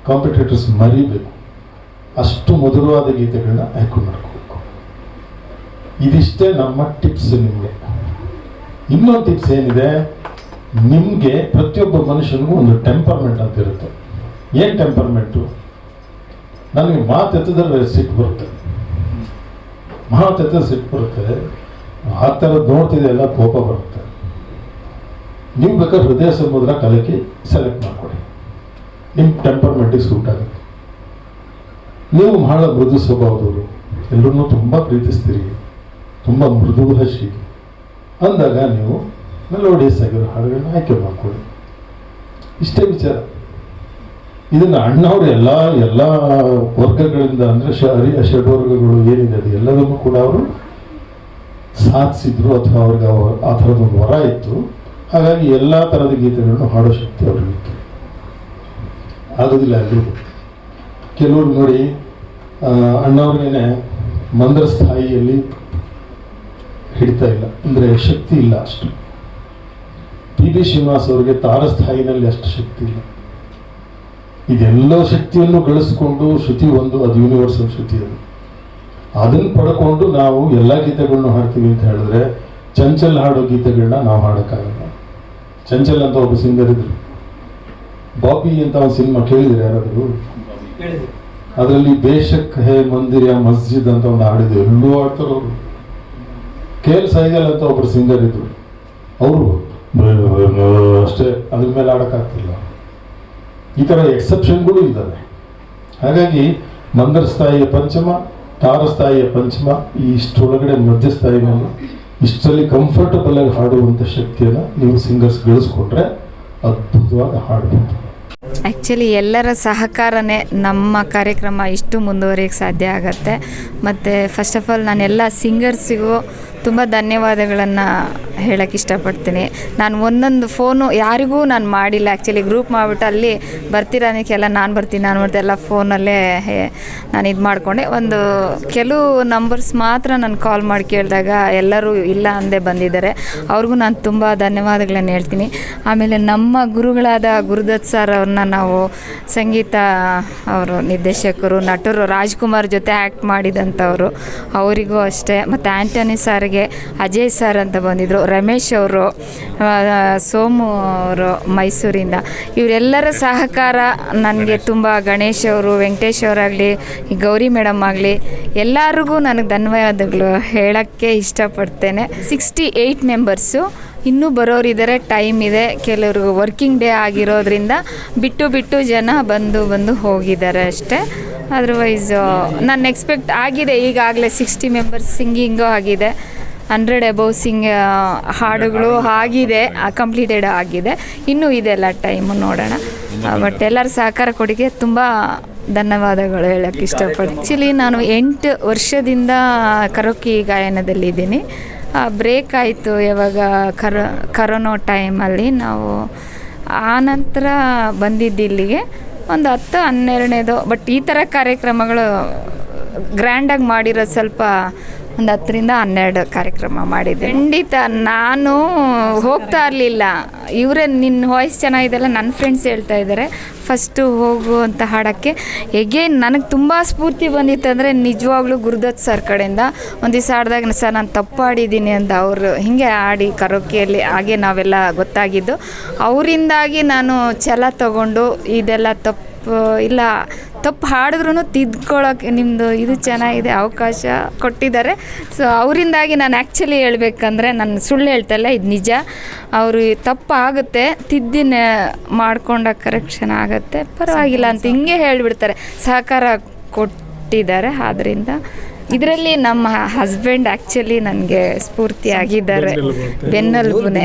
ಕಾಂಪಿಟೇಟರ್ಸ್ ಮರಿಬೇಕು. ಅಷ್ಟು ಮಧುರವಾದ ಗೀತೆಗಳನ್ನ ಆಯ್ಕೆ ಮಾಡ್ಕೋಬೇಕು. ಇದಿಷ್ಟೇ ನಮ್ಮ ಟಿಪ್ಸ್ ನಿಮಗೆ. ಇನ್ನೊಂದು ಟಿಪ್ಸ್ ಏನಿದೆ, ನಿಮಗೆ ಪ್ರತಿಯೊಬ್ಬ ಮನುಷ್ಯನಿಗೂ ಒಂದು ಟೆಂಪರ್ಮೆಂಟ್ ಅಂತ ಇರುತ್ತೆ. ಏನು ಟೆಂಪರ್ಮೆಂಟು, ನನಗೆ ಮಾತೆತ್ತಿದ್ರೆ ಸಿಟ್ಟು ಬರುತ್ತೆ, ಮಾತೆತ್ತಿದ್ರೆ ಸಿಟ್ಟು ಬರುತ್ತೆ, ಆ ಥರದ್ದು ನೋಡ್ತಿದೆ ಎಲ್ಲ ಕೋಪ ಬರುತ್ತೆ. ನೀವು ಬೇಕಾದ್ರೆ ಹೃದಯ ಸಮುದ್ರ ಕಲಕಿ ಸೆಲೆಕ್ಟ್ ಮಾಡ್ಕೊಳ್ಳಿ, ನಿಮ್ಮ ಟೆಂಪರ್ಮೆಂಟಿಗೆ ಸೂಟ್ ಆಗುತ್ತೆ. ನೀವು ಬಹಳ ಮೃದು ಸ್ವಭಾವದವರು, ಎಲ್ಲರನ್ನೂ ತುಂಬ ಪ್ರೀತಿಸ್ತೀರಿ, ತುಂಬ ಮೃದು ಭಾಷಿ ಅಂದಾಗ ನೀವು ಮೆಲೋಡಿಯಸ್ ಆಗಿರೋ ಹಾಡುಗಳನ್ನ ಆಯ್ಕೆ ಮಾಡ್ಕೊಳ್ಳಿ. ಇಷ್ಟೇ ವಿಚಾರ. ಇದನ್ನು ಅಣ್ಣವರು ಎಲ್ಲ ವರ್ಗಗಳಿಂದ ಅಂದರೆ ಷಡ್ವರ್ಗಗಳು ಏನಿದೆ ಅದು ಎಲ್ಲದನ್ನು ಕೂಡ ಅವರು ಸಾಧಿಸಿದ್ರು, ಅಥವಾ ಅವ್ರಿಗೆ ಆ ಥರದೊಂದು ವರ ಇತ್ತು. ಹಾಗಾಗಿ ಎಲ್ಲ ಥರದ ಗೀತೆಗಳನ್ನು ಹಾಡೋ ಶಕ್ತಿ ಅವ್ರಿಗಿತ್ತು. ಆಗೋದಿಲ್ಲ ಎಲ್ರಿಗೂ. ಕೆಲವರು ನೋಡಿ ಅಣ್ಣವ್ರಿಗೇನೆ ಮಂದ್ರ ಸ್ಥಾಯಿಯಲ್ಲಿ ಹಿಡಿತಾ ಇಲ್ಲ, ಅಂದರೆ ಶಕ್ತಿ ಇಲ್ಲ ಅಷ್ಟು. PB ಶ್ರೀನಿವಾಸ್ ಅವರಿಗೆ ತಾರಸ್ಥಾಯಿನಲ್ಲಿ ಅಷ್ಟು ಶಕ್ತಿ ಇಲ್ಲ. ಇದೆಲ್ಲ ಶಕ್ತಿಯನ್ನು ಗಳಿಸ್ಕೊಂಡು ಶ್ರುತಿ ಒಂದು, ಅದು ಯೂನಿವರ್ಸಲ್ ಶ್ರುತಿ. ಅದನ್ನು ಪಡ್ಕೊಂಡು ನಾವು ಎಲ್ಲ ಗೀತೆಗಳನ್ನು ಹಾಡ್ತೀವಿ ಅಂತ ಹೇಳಿದ್ರೆ ಚಂಚಲ್ ಹಾಡೋ ಗೀತೆಗಳನ್ನ ನಾವು ಹಾಡೋಕ್ಕಾಗಲ್ಲ. ಚಂಚಲ್ ಅಂತ ಒಬ್ಬ ಸಿಂಗರ್ ಇದ್ರು, ಬಾಬಿ ಅಂತ ಒಂದು ಸಿನಿಮಾ ಕೇಳಿದ್ರೆ ಯಾರಾದ್ರು? ಅದರಲ್ಲಿ ಬೇಶಕ್ ಹೇ ಮಂದಿರ ಮಸ್ಜಿದ್ ಅಂತ ಒಂದು ಹಾಡಿದ್ರು, ಎಲ್ಲೂ ಹಾಡ್ತಾರೆ ಅವರು. KL ಸೈಗಲ್ ಅಂತ ಒಬ್ಬರು ಸಿಂಗರ್ ಇದ್ರು, ಅವರು ಅಷ್ಟೇ, ಅದ್ರ ಮೇಲೆ ಆಡೋಕ್ಕಾಗ್ತಿಲ್ಲ. ಈ ಥರ ಎಕ್ಸೆಪ್ಷನ್ಗಳು ಇದ್ದಾವೆ. ಹಾಗಾಗಿ ಮಂದರ ಸ್ಥಾಯಿಯ ಪಂಚಮ, ತಾರಸ್ಥಾಯಿಯ ಪಂಚಮ, ಈ ಇಷ್ಟೊಳಗಡೆ ಮಧ್ಯಸ್ಥಾಯಿನಲ್ಲಿ ಇಷ್ಟರಲ್ಲಿ ಕಂಫರ್ಟಬಲ್ ಆಗಿ ಹಾಡುವಂಥ ಶಕ್ತಿಯನ್ನು ನೀವು ಸಿಂಗರ್ಸ್ ಗಳಿಸ್ಕೊಂಡ್ರೆ ಅದ್ಭುತವಾಗಿ ಹಾಡಬಹುದು. ಆ್ಯಕ್ಚುಲಿ ಎಲ್ಲರ ಸಹಕಾರನೇ ನಮ್ಮ ಕಾರ್ಯಕ್ರಮ ಇಷ್ಟು ಮುಂದುವರಿಯೋಕ್ಕೆ ಸಾಧ್ಯ ಆಗುತ್ತೆ. ಮತ್ತು ಫಸ್ಟ್ ಆಫ್ ಆಲ್ ನಾನು ಎಲ್ಲ ಸಿಂಗರ್ಸಿಗೂ ತುಂಬ ಧನ್ಯವಾದಗಳನ್ನು ಹೇಳೋಕ್ಕೆ ಇಷ್ಟಪಡ್ತೀನಿ. ನಾನು ಒಂದೊಂದು ಫೋನು ಯಾರಿಗೂ ನಾನು ಮಾಡಿಲ್ಲ. ಆ್ಯಕ್ಚುಲಿ ಗ್ರೂಪ್ ಮಾಡಿಬಿಟ್ಟು ಅಲ್ಲಿ ಬರ್ತಿರೋದಕ್ಕೆಲ್ಲ ನಾನು ಬರ್ತೀನಿ ಎಲ್ಲ ಫೋನಲ್ಲೇ ನಾನು ಇದು ಮಾಡಿಕೊಂಡೆ. ಒಂದು ಕೆಲವು ನಂಬರ್ಸ್ ಮಾತ್ರ ನಾನು ಕಾಲ್ ಮಾಡಿ ಕೇಳಿದಾಗ ಎಲ್ಲರೂ ಇಲ್ಲ ಅಂದೇ ಬಂದಿದ್ದಾರೆ. ಅವ್ರಿಗೂ ನಾನು ತುಂಬ ಧನ್ಯವಾದಗಳನ್ನು ಹೇಳ್ತೀನಿ. ಆಮೇಲೆ ನಮ್ಮ ಗುರುಗಳಾದ ಗುರುದತ್ ಸರ್ ಅವ್ರನ್ನ ನಾವು ಸಂಗೀತ ಅವರು ನಿರ್ದೇಶಕರು, ನಟರು, ರಾಜ್ಕುಮಾರ್ ಜೊತೆ ಆ್ಯಕ್ಟ್ ಮಾಡಿದಂಥವ್ರು, ಅವರಿಗೂ ಅಷ್ಟೇ. ಮತ್ತು ಆ್ಯಂಟನಿ ಸಾರ್ಗೆ ಅಜಯ್ ಸರ್ ಅಂತ ಬಂದಿದ್ದರು, ರಮೇಶ್ ಅವರು, ಸೋಮು ಅವರು ಮೈಸೂರಿಂದ, ಇವರೆಲ್ಲರ ಸಹಕಾರ ನನಗೆ ತುಂಬ. ಗಣೇಶ್ ಅವರು, ವೆಂಕಟೇಶ್ ಅವರಾಗಲಿ, ಗೌರಿ ಮೇಡಮ್ ಆಗಲಿ, ಎಲ್ಲರಿಗೂ ನನಗೆ ಧನ್ಯವಾದಗಳು ಹೇಳೋಕ್ಕೆ ಇಷ್ಟಪಡ್ತೇನೆ. 68 ಮೆಂಬರ್ಸು ಇನ್ನೂ ಬರೋರಿದ್ದಾರೆ, ಟೈಮ್ ಇದೆ. ಕೆಲವರು ವರ್ಕಿಂಗ್ ಡೇ ಆಗಿರೋದ್ರಿಂದ ಬಿಟ್ಟು ಜನ ಬಂದು ಹೋಗಿದ್ದಾರೆ ಅಷ್ಟೇ. ಅದರ್ವೈಸ್ ನಾನು ಎಕ್ಸ್ಪೆಕ್ಟ್ ಆಗಿದೆ, ಈಗಾಗಲೇ 60 ಮೆಂಬರ್ಸ್ ಸಿಂಗಿಂಗು ಆಗಿದೆ, 100 ಅಬೌವ್ ಹಾಡುಗಳು ಆಗಿದೆ, ಕಂಪ್ಲೀಟೆಡ್ ಆಗಿದೆ. ಇನ್ನೂ ಇದೆಲ್ಲ ಟೈಮು ನೋಡೋಣ. ಬಟ್ ಎಲ್ಲರ ಸಹಕಾರ ಕೊಡಿಗೆ ತುಂಬ ಧನ್ಯವಾದಗಳು ಹೇಳೋಕ್ಕೆ ಇಷ್ಟಪಡ್ತೀನಿ. ಆ್ಯಕ್ಚುಲಿ ನಾನು 8 ವರ್ಷದಿಂದ ಕರೋಕಿ ಗಾಯನದಲ್ಲಿದ್ದೀನಿ. ಬ್ರೇಕ್ ಆಯಿತು ಯಾವಾಗ ಕರೋನಾ ಟೈಮಲ್ಲಿ. ನಾವು ಆನಂತರ ಬಂದಿದ್ದು ಇಲ್ಲಿಗೆ ಒಂದು 10-12ನೇದು. ಬಟ್ ಈ ಥರ ಕಾರ್ಯಕ್ರಮಗಳು ಗ್ರ್ಯಾಂಡಾಗಿ ಮಾಡಿರೋದು ಸ್ವಲ್ಪ ಒಂದು 10-12 ಕಾರ್ಯಕ್ರಮ ಮಾಡಿದ್ದೆ. ಖಂಡಿತ ನಾನು ಹೋಗ್ತಾ ಇರಲಿಲ್ಲ, ಇವರೇ ನಿನ್ನ ವಾಯ್ಸ್ ಚೆನ್ನಾಗಿದೆಲ್ಲ ನನ್ನ ಫ್ರೆಂಡ್ಸ್ ಹೇಳ್ತಾ ಇದ್ದಾರೆ ಫಸ್ಟು ಹೋಗು ಅಂತ ಹಾಡೋಕ್ಕೆ. ಎಗೇನ್ ನನಗೆ ತುಂಬ ಸ್ಫೂರ್ತಿ ಬಂದಿತ್ತಂದರೆ ನಿಜವಾಗ್ಲೂ ಗುರುದತ್ ಸರ್ ಕಡೆಯಿಂದ. ಒಂದು ದಿವಸ ಹಾಡ್ದಾಗ ಸರ್ ನಾನು ತಪ್ಪು ಹಾಡಿದ್ದೀನಿ ಅಂತ ಅವರು ಹಿಂಗೆ ಆಡಿ ಕರೋಕೆಯಲ್ಲಿ ಹಾಗೆ ನಾವೆಲ್ಲ ಗೊತ್ತಾಗಿದ್ದು. ಅವರಿಂದಾಗಿ ನಾನು ಛಲ ತಗೊಂಡು ಇದೆಲ್ಲ ತಪ್ಪು ಹಾಡಿದ್ರೂ ತಿದ್ಕೊಳ್ಳೋಕೆ ನಿಮ್ಮದು ಇದು ಚೆನ್ನಾಗಿದೆ ಅವಕಾಶ ಕೊಟ್ಟಿದ್ದಾರೆ. ಸೊ ಅವರಿಂದಾಗಿ ನಾನು ಆ್ಯಕ್ಚುಲಿ ಹೇಳ್ಬೇಕಂದ್ರೆ ನಾನು ಸುಳ್ಳು ಹೇಳ್ತಾಯಿಲ್ಲ, ಇದು ನಿಜ. ಅವರು ತಪ್ಪು ಆಗುತ್ತೆ, ತಿದ್ದಿನ ಮಾಡ್ಕೊಂಡಾಗ ಕರೆಕ್ಷನ್ ಆಗುತ್ತೆ, ಪರವಾಗಿಲ್ಲ ಅಂತ ಹಿಂಗೆ ಹೇಳಿಬಿಡ್ತಾರೆ, ಸಹಕಾರ ಕೊಟ್ಟಿದ್ದಾರೆ. ಆದ್ದರಿಂದ ಇದರಲ್ಲಿ ನಮ್ಮ ಹಸ್ಬೆಂಡ್ ಆ್ಯಕ್ಚುಲಿ ನನಗೆ ಸ್ಫೂರ್ತಿಯಾಗಿದ್ದಾರೆ, ಬೆನ್ನೆಲುಬುನೇ.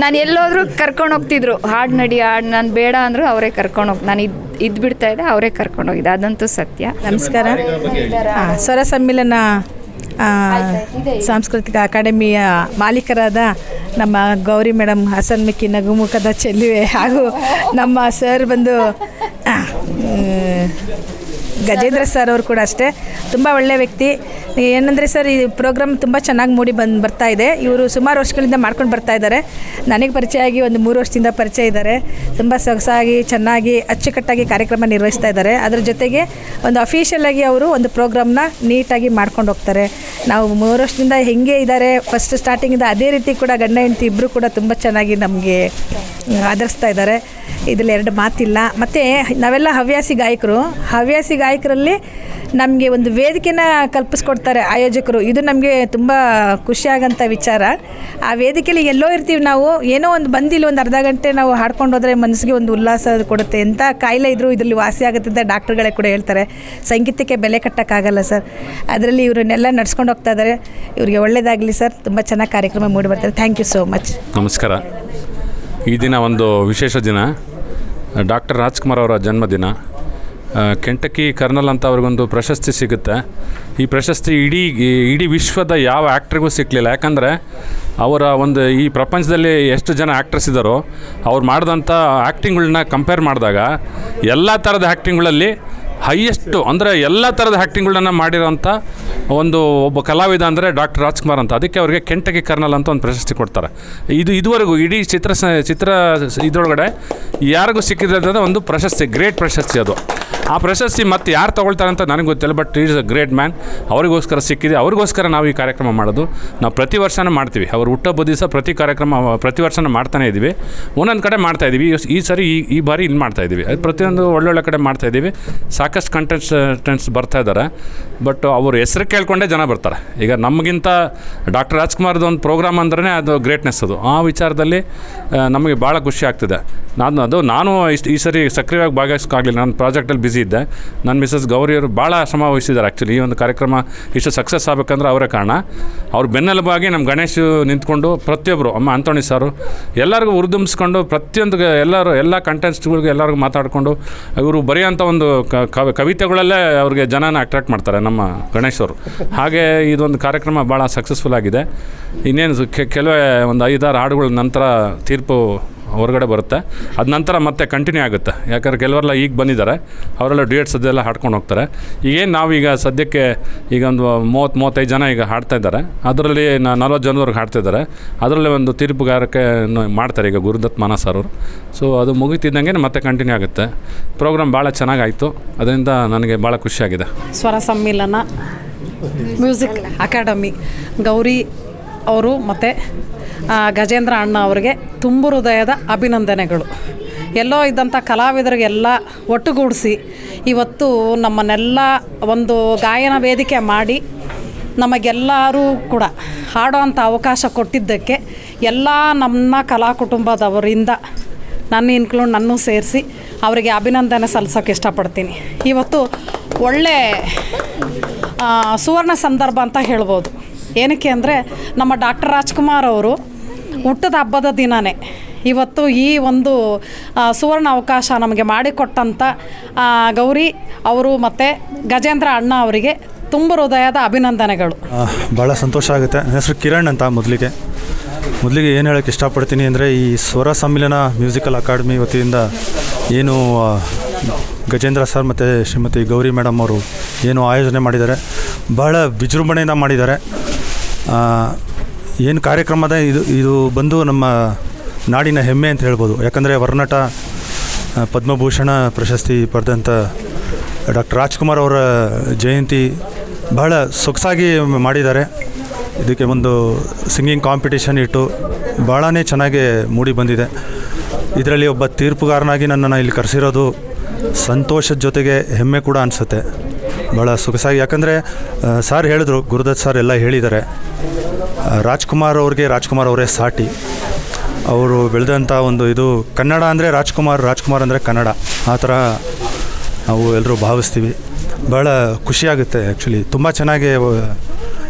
ನಾನು ಎಲ್ಲೋದ್ರೂ ಕರ್ಕೊಂಡು ಹೋಗ್ತಿದ್ರು, ಹಾಡು ನಡಿ ಹಾಡು, ನಾನು ಬೇಡ ಅಂದರು ಅವರೇ ಕರ್ಕೊಂಡು ಹೋಗಿ, ನಾನು ಇದು ಬಿಡ್ತಾ ಇದ್ದೆ ಅವರೇ ಕರ್ಕೊಂಡು ಹೋಗಿದ್ದೆ, ಅದಂತೂ ಸತ್ಯ. ನಮಸ್ಕಾರ. ಸ್ವರ ಸಮ್ಮಿಲನ ಸಾಂಸ್ಕೃತಿಕ ಅಕಾಡೆಮಿಯ ಮಾಲೀಕರಾದ ನಮ್ಮ ಗೌರಿ ಮೇಡಮ್, ಹಸನ್ಮುಖಿ ನಗುಮುಖದ ಚೆಲುವೆ, ಹಾಗೂ ನಮ್ಮ ಸರ್ ಬಂದು ಗಜೇಂದ್ರ ಸರ್ ಅವರು ಕೂಡ ಅಷ್ಟೇ ತುಂಬ ಒಳ್ಳೆಯ ವ್ಯಕ್ತಿ. ಏನಂದರೆ ಸರ್, ಈ ಪ್ರೋಗ್ರಾಮ್ ತುಂಬ ಚೆನ್ನಾಗಿ ಮೂಡಿ ಬರ್ತಾ ಇದೆ. ಇವರು ಸುಮಾರು ವರ್ಷಗಳಿಂದ ಮಾಡ್ಕೊಂಡು ಬರ್ತಾ ಇದ್ದಾರೆ. ನನಗೆ ಪರಿಚಯ ಆಗಿ ಒಂದು 3 ವರ್ಷದಿಂದ ಪರಿಚಯ ಇದ್ದಾರೆ. ತುಂಬ ಸೊಗಸಾಗಿ ಚೆನ್ನಾಗಿ ಅಚ್ಚುಕಟ್ಟಾಗಿ ಕಾರ್ಯಕ್ರಮ ನಿರ್ವಹಿಸ್ತಾ ಇದ್ದಾರೆ. ಅದರ ಜೊತೆಗೆ ಒಂದು ಅಫಿಷಿಯಲಾಗಿ ಅವರು ಒಂದು ಪ್ರೋಗ್ರಾಮ್ನ ನೀಟಾಗಿ ಮಾಡ್ಕೊಂಡು ಹೋಗ್ತಾರೆ. ನಾವು 3 ವರ್ಷದಿಂದ ಹೆಂಗೆ ಇದ್ದಾರೆ ಫಸ್ಟ್ ಸ್ಟಾರ್ಟಿಂಗಿಂದ ಅದೇ ರೀತಿ ಕೂಡ ಗಂಡ ಹೆಂಡತಿ ಇಬ್ಬರು ಕೂಡ ತುಂಬ ಚೆನ್ನಾಗಿ ನಮಗೆ ಆಧರಿಸ್ತಾ ಇದ್ದಾರೆ. ಇದರಲ್ಲಿ ಎರಡು ಮಾತಿಲ್ಲ. ಮತ್ತು ನಾವೆಲ್ಲ ಹವ್ಯಾಸಿ ಗಾಯಕರಲ್ಲಿ ನಮಗೆ ಒಂದು ವೇದಿಕೆನ ಕಲ್ಪಿಸ್ಕೊಡ್ತಾರೆ ಆಯೋಜಕರು. ಇದು ನಮಗೆ ತುಂಬ ಖುಷಿಯಾಗಂಥ ವಿಚಾರ. ಆ ವೇದಿಕೆಯಲ್ಲಿ ಎಲ್ಲೋ ಇರ್ತೀವಿ ನಾವು, ಏನೋ ಒಂದು ಬಂದಿಲ್ಲ ಒಂದು ಅರ್ಧ ಗಂಟೆ ನಾವು ಹಾಡ್ಕೊಂಡು ಹೋದರೆ ಮನಸ್ಸಿಗೆ ಒಂದು ಉಲ್ಲಾಸ ಕೊಡುತ್ತೆ. ಎಂಥ ಕಾಯಿಲೆ ಇದ್ದರೂ ಇದರಲ್ಲಿ ವಾಸಿ ಆಗುತ್ತೆ ಅಂತ ಡಾಕ್ಟ್ರುಗಳೇ ಕೂಡ ಹೇಳ್ತಾರೆ. ಸಂಗೀತಕ್ಕೆ ಬೆಲೆ ಕಟ್ಟೋಕ್ಕಾಗಲ್ಲ ಸರ್. ಅದರಲ್ಲಿ ಇವರನ್ನೆಲ್ಲ ನಡ್ಸ್ಕೊಂಡು ಹೋಗ್ತಾ ಇದ್ದಾರೆ. ಇವರಿಗೆ ಒಳ್ಳೆಯದಾಗಲಿ ಸರ್. ತುಂಬ ಚೆನ್ನಾಗಿ ಕಾರ್ಯಕ್ರಮ ಮೂಡಿ ಬರ್ತಾರೆ. Thank you so much. ನಮಸ್ಕಾರ. ಈ ದಿನ ಒಂದು ವಿಶೇಷ ದಿನ, ಡಾಕ್ಟರ್ ರಾಜ್ಕುಮಾರ್ ಅವರ ಜನ್ಮದಿನ. ಕೆಂಟಕಿ ಕರ್ನಲ್ ಅಂತ ಅವ್ರಿಗೊಂದು ಪ್ರಶಸ್ತಿ ಸಿಗುತ್ತೆ. ಈ ಪ್ರಶಸ್ತಿ ಇಡೀ ವಿಶ್ವದ ಯಾವ ಆ್ಯಕ್ಟ್ರಿಗೂ ಸಿಕ್ಕಲಿಲ್ಲ. ಯಾಕಂದರೆ ಅವರ ಒಂದು ಈ ಪ್ರಪಂಚದಲ್ಲಿ ಎಷ್ಟು ಜನ ಆ್ಯಕ್ಟ್ರೆಸ್ ಇದ್ದಾರೋ ಅವ್ರು ಮಾಡಿದಂಥ ಆ್ಯಕ್ಟಿಂಗ್ಗಳನ್ನ ಕಂಪೇರ್ ಮಾಡಿದಾಗ ಎಲ್ಲ ಥರದ ಆ್ಯಕ್ಟಿಂಗ್ಗಳಲ್ಲಿ ಹೈಯೆಸ್ಟು ಅಂದರೆ ಎಲ್ಲ ಥರದ ಆ್ಯಕ್ಟಿಂಗ್ಗಳನ್ನ ಮಾಡಿರೋಂಥ ಒಬ್ಬ ಕಲಾವಿದ ಅಂದರೆ ಡಾಕ್ಟರ್ ರಾಜ್ಕುಮಾರ್ ಅಂತ. ಅದಕ್ಕೆ ಅವ್ರಿಗೆ ಕೆಂಟಕಿ ಕರ್ನಲ್ ಅಂತ ಒಂದು ಪ್ರಶಸ್ತಿ ಕೊಡ್ತಾರೆ. ಇದುವರೆಗೂ ಇಡೀ ಚಿತ್ರ ಇದರೊಳಗಡೆ ಯಾರಿಗೂ ಸಿಕ್ಕಿದ್ರೆ ಒಂದು ಪ್ರಶಸ್ತಿ, ಗ್ರೇಟ್ ಪ್ರಶಸ್ತಿ ಅದು. ಆ ಪ್ರಶಸ್ತಿ ಮತ್ತೆ ಯಾರು ತೊಗೊಳ್ತಾರೆ ಅಂತ ನನಗೆ ಗೊತ್ತಿಲ್ಲ, but is a great man. ಅವರಿಗೋಸ್ಕರ ಸಿಕ್ಕಿದೆ. ಅವ್ರಿಗೋಸ್ಕರ ನಾವು ಈ ಕಾರ್ಯಕ್ರಮ ಮಾಡೋದು. ನಾವು ಪ್ರತಿ ವರ್ಷವೂ ಮಾಡ್ತೀವಿ. ಅವ್ರು ಹುಟ್ಟುಹಬ್ಬ ದಿವಸ ಪ್ರತಿ ವರ್ಷವೂ ಮಾಡ್ತಾನೇ ಇದ್ದೀವಿ. ಒಂದೊಂದು ಕಡೆ ಮಾಡ್ತಾಯಿದ್ದೀವಿ. ಈ ಬಾರಿ ಇಲ್ಲಿ ಮಾಡ್ತಾಯಿದ್ದೀವಿ. ಅದು ಪ್ರತಿಯೊಂದು ಒಳ್ಳೊಳ್ಳೆ ಕಡೆ ಮಾಡ್ತಾಯಿದ್ದೀವಿ. ಸಾಕಷ್ಟು ಕಂಟೆಸ್ಟೆಂಟ್ಸ್ ಬರ್ತಾ ಇದ್ದಾರೆ. ಬಟ್ ಅವ್ರ ಹೆಸರು ಕೇಳ್ಕೊಂಡೇ ಜನ ಬರ್ತಾರೆ. ಈಗ ನಮಗಿಂತ ಡಾಕ್ಟರ್ ರಾಜ್ಕುಮಾರ್ದು ಒಂದು ಪ್ರೋಗ್ರಾಮ್ ಅಂದ್ರೆ ಅದು ಗ್ರೇಟ್ನೆಸ್. ಅದು ಆ ವಿಚಾರದಲ್ಲಿ ನಮಗೆ ಭಾಳ ಖುಷಿ ಆಗ್ತಿದೆ. ನಾನು ಈ ಸರಿ ಸಕ್ರಿಯವಾಗಿ ಭಾಗವಹಿಸೋಕ್ಕಾಗಲಿಲ್ಲ. ನಾನು ಪ್ರಾಜೆಕ್ಟಲ್ಲಿ ಬ್ಯುಸಿ ಇದ್ದೆ. ನನ್ನ ಮಿಸಸ್ ಗೌರಿಯವರು ಭಾಳ ಶ್ರಮ ವಹಿಸಿದ್ದಾರೆ. ಆ್ಯಕ್ಚುಲಿ ಈ ಒಂದು ಕಾರ್ಯಕ್ರಮ ಇಷ್ಟು ಸಕ್ಸಸ್ ಆಗಬೇಕಂದ್ರೆ ಅವರೇ ಕಾರಣ. ಅವ್ರು ಬೆನ್ನೆಲುಬಾಗಿ ನಮ್ಮ ಗಣೇಶ್ ನಿಂತ್ಕೊಂಡು ಪ್ರತಿಯೊಬ್ಬರು, ಅಮ್ಮ ಅಂತೋಣಿ ಸಾರು ಎಲ್ಲರಿಗೂ ಉರಿದುಂಬಿಸ್ಕೊಂಡು ಪ್ರತಿಯೊಂದು ಎಲ್ಲ ಕಂಟೆಸ್ಟ್ಗಳಿಗೆ ಎಲ್ಲರಿಗೂ ಮಾತಾಡಿಕೊಂಡು ಇವರು ಬರೆಯೋಂಥ ಒಂದು ಕವಿತೆಗಳಲ್ಲೇ ಅವ್ರಿಗೆ ಜನನ ಅಟ್ರಾಕ್ಟ್ ಮಾಡ್ತಾರೆ ನಮ್ಮ ಗಣೇಶ್ ಅವರು. ಹಾಗೆ ಇದೊಂದು ಕಾರ್ಯಕ್ರಮ ಭಾಳ ಸಕ್ಸಸ್ಫುಲ್ ಆಗಿದೆ. ಇನ್ನೇನು ಕೆಲವೇ ಒಂದು 5-6 ಹಾಡುಗಳ ನಂತರ ತೀರ್ಪು ಹೊರಗಡೆ ಬರುತ್ತೆ. ಅದ ನಂತರ ಮತ್ತೆ ಕಂಟಿನ್ಯೂ ಆಗುತ್ತೆ. ಯಾಕಂದರೆ ಕೆಲವರೆಲ್ಲ ಈಗ ಬಂದಿದ್ದಾರೆ, ಅವರೆಲ್ಲ ಡ್ಯೂಯೆಟ್ಸ್ ಅದೆಲ್ಲ ಹಾಡ್ಕೊಂಡು ಹೋಗ್ತಾರೆ. ಈಗೇನು ನಾವೀಗ ಸದ್ಯಕ್ಕೆ ಈಗ ಒಂದು 30-35 ಜನ ಈಗ ಹಾಡ್ತಾ ಇದ್ದಾರೆ. ಅದರಲ್ಲಿ 40 ಜನದವ್ರಿಗೆ ಹಾಡ್ತಿದ್ದಾರೆ. ಅದರಲ್ಲಿ ಒಂದು ತೀರ್ಪುಗಾರಕ್ಕೆ ಮಾಡ್ತಾರೆ ಈಗ ಗುರುದತ್ ಮಾನಸ್ ಅವರು. ಸೊ ಅದು ಮುಗಿತಿದ್ದಂಗೆ ಮತ್ತೆ ಕಂಟಿನ್ಯೂ ಆಗುತ್ತೆ. ಪ್ರೋಗ್ರಾಮ್ ಭಾಳ ಚೆನ್ನಾಗಾಯಿತು. ಅದರಿಂದ ನನಗೆ ಭಾಳ ಖುಷಿಯಾಗಿದೆ. ಸ್ವರ ಸಮ್ಮಿಲನ ಮ್ಯೂಸಿಕ್ ಅಕಾಡೆಮಿ ಗೌರಿ ಅವರು ಮತ್ತು ಗಜೇಂದ್ರ ಅಣ್ಣ ಅವರಿಗೆ ತುಂಬು ಹೃದಯದ ಅಭಿನಂದನೆಗಳು. ಎಲ್ಲೋ ಇದ್ದಂಥ ಕಲಾವಿದರಿಗೆಲ್ಲ ಒಟ್ಟುಗೂಡಿಸಿ ಇವತ್ತು ನಮ್ಮನ್ನೆಲ್ಲ ಒಂದು ಗಾಯನ ವೇದಿಕೆ ಮಾಡಿ ನಮಗೆಲ್ಲರೂ ಕೂಡ ಹಾಡೋವಂಥ ಅವಕಾಶ ಕೊಟ್ಟಿದ್ದಕ್ಕೆ ಎಲ್ಲ ನಮ್ಮ ಕಲಾ ಕುಟುಂಬದವರಿಂದ ನನ್ನೂ ಸೇರಿಸಿ ಅವರಿಗೆ ಅಭಿನಂದನೆ ಸಲ್ಲಿಸೋಕ್ಕೆ ಇಷ್ಟಪಡ್ತೀನಿ. ಇವತ್ತು ಒಳ್ಳೆ ಸುವರ್ಣ ಸಂದರ್ಭ ಅಂತ ಹೇಳ್ಬೋದು. ಏನಕ್ಕೆ ಅಂದರೆ ನಮ್ಮ ಡಾಕ್ಟರ್ ರಾಜ್ಕುಮಾರ್ ಅವರು ಹುಟ್ಟದ ಹಬ್ಬದ ದಿನವೇ ಇವತ್ತು ಈ ಒಂದು ಸುವರ್ಣ ಅವಕಾಶ ನಮಗೆ ಮಾಡಿಕೊಟ್ಟಂಥ ಗೌರಿ ಅವರು ಮತ್ತು ಗಜೇಂದ್ರ ಅಣ್ಣ ಅವರಿಗೆ ತುಂಬ ಹೃದಯದ ಅಭಿನಂದನೆಗಳು. ಭಾಳ ಸಂತೋಷ ಆಗುತ್ತೆ. ನನ್ನ ಹೆಸರು ಕಿರಣ್ ಅಂತ. ಮೊದಲಿಗೆ ಏನು ಹೇಳೋಕ್ಕೆ ಇಷ್ಟಪಡ್ತೀನಿ ಅಂದರೆ, ಈ ಸ್ವರ ಸಮ್ಮಿಲನ ಮ್ಯೂಸಿಕಲ್ ಅಕಾಡೆಮಿ ವತಿಯಿಂದ ಏನು ಗಜೇಂದ್ರ ಸರ್ ಮತ್ತು ಶ್ರೀಮತಿ ಗೌರಿ ಮೇಡಮ್ ಅವರು ಏನು ಆಯೋಜನೆ ಮಾಡಿದ್ದಾರೆ, ಭಾಳ ವಿಜೃಂಭಣೆಯಿಂದ ಮಾಡಿದ್ದಾರೆ. ಏನು ಕಾರ್ಯಕ್ರಮದ ಇದು ಬಂದು ನಮ್ಮ ನಾಡಿನ ಹೆಮ್ಮೆ ಅಂತ ಹೇಳ್ಬೋದು. ಯಾಕಂದರೆ ವರ್ನಟ ಪದ್ಮಭೂಷಣ ಪ್ರಶಸ್ತಿ ಪಡೆದಂಥ ಡಾಕ್ಟರ್ ರಾಜ್ಕುಮಾರ್ ಅವರ ಜಯಂತಿ ಭಾಳ ಸೊಗಸಾಗಿ ಮಾಡಿದ್ದಾರೆ. ಇದಕ್ಕೆ ಒಂದು ಸಿಂಗಿಂಗ್ ಕಾಂಪಿಟೇಷನ್ ಇಟ್ಟು ಭಾಳನೇ ಚೆನ್ನಾಗಿ ಮೂಡಿ ಬಂದಿದೆ. ಇದರಲ್ಲಿ ಒಬ್ಬ ತೀರ್ಪುಗಾರನಾಗಿ ನನ್ನನ್ನು ಇಲ್ಲಿ ಕರೆಸಿರೋದು ಸಂತೋಷದ ಜೊತೆಗೆ ಹೆಮ್ಮೆ ಕೂಡ ಅನಿಸುತ್ತೆ. ಭಾಳ ಸೊಗಸಾಗಿ, ಯಾಕಂದರೆ ಸಾರ್ ಹೇಳಿದ್ರು, ಗುರುದತ್ ಸರ್ ಎಲ್ಲ ಹೇಳಿದ್ದಾರೆ, ರಾಜ್ಕುಮಾರ್ ಅವರೇ ಸಾಟಿ. ಅವರು ಬೆಳೆದಂಥ ಒಂದು ಇದು ಕನ್ನಡ ಅಂದರೆ ರಾಜ್ಕುಮಾರ್ ಅಂದರೆ ಕನ್ನಡ, ಆ ಥರ ನಾವು ಎಲ್ಲರೂ ಭಾವಿಸ್ತೀವಿ. ಭಾಳ ಖುಷಿಯಾಗುತ್ತೆ ಆ್ಯಕ್ಚುಲಿ. ತುಂಬ ಚೆನ್ನಾಗಿ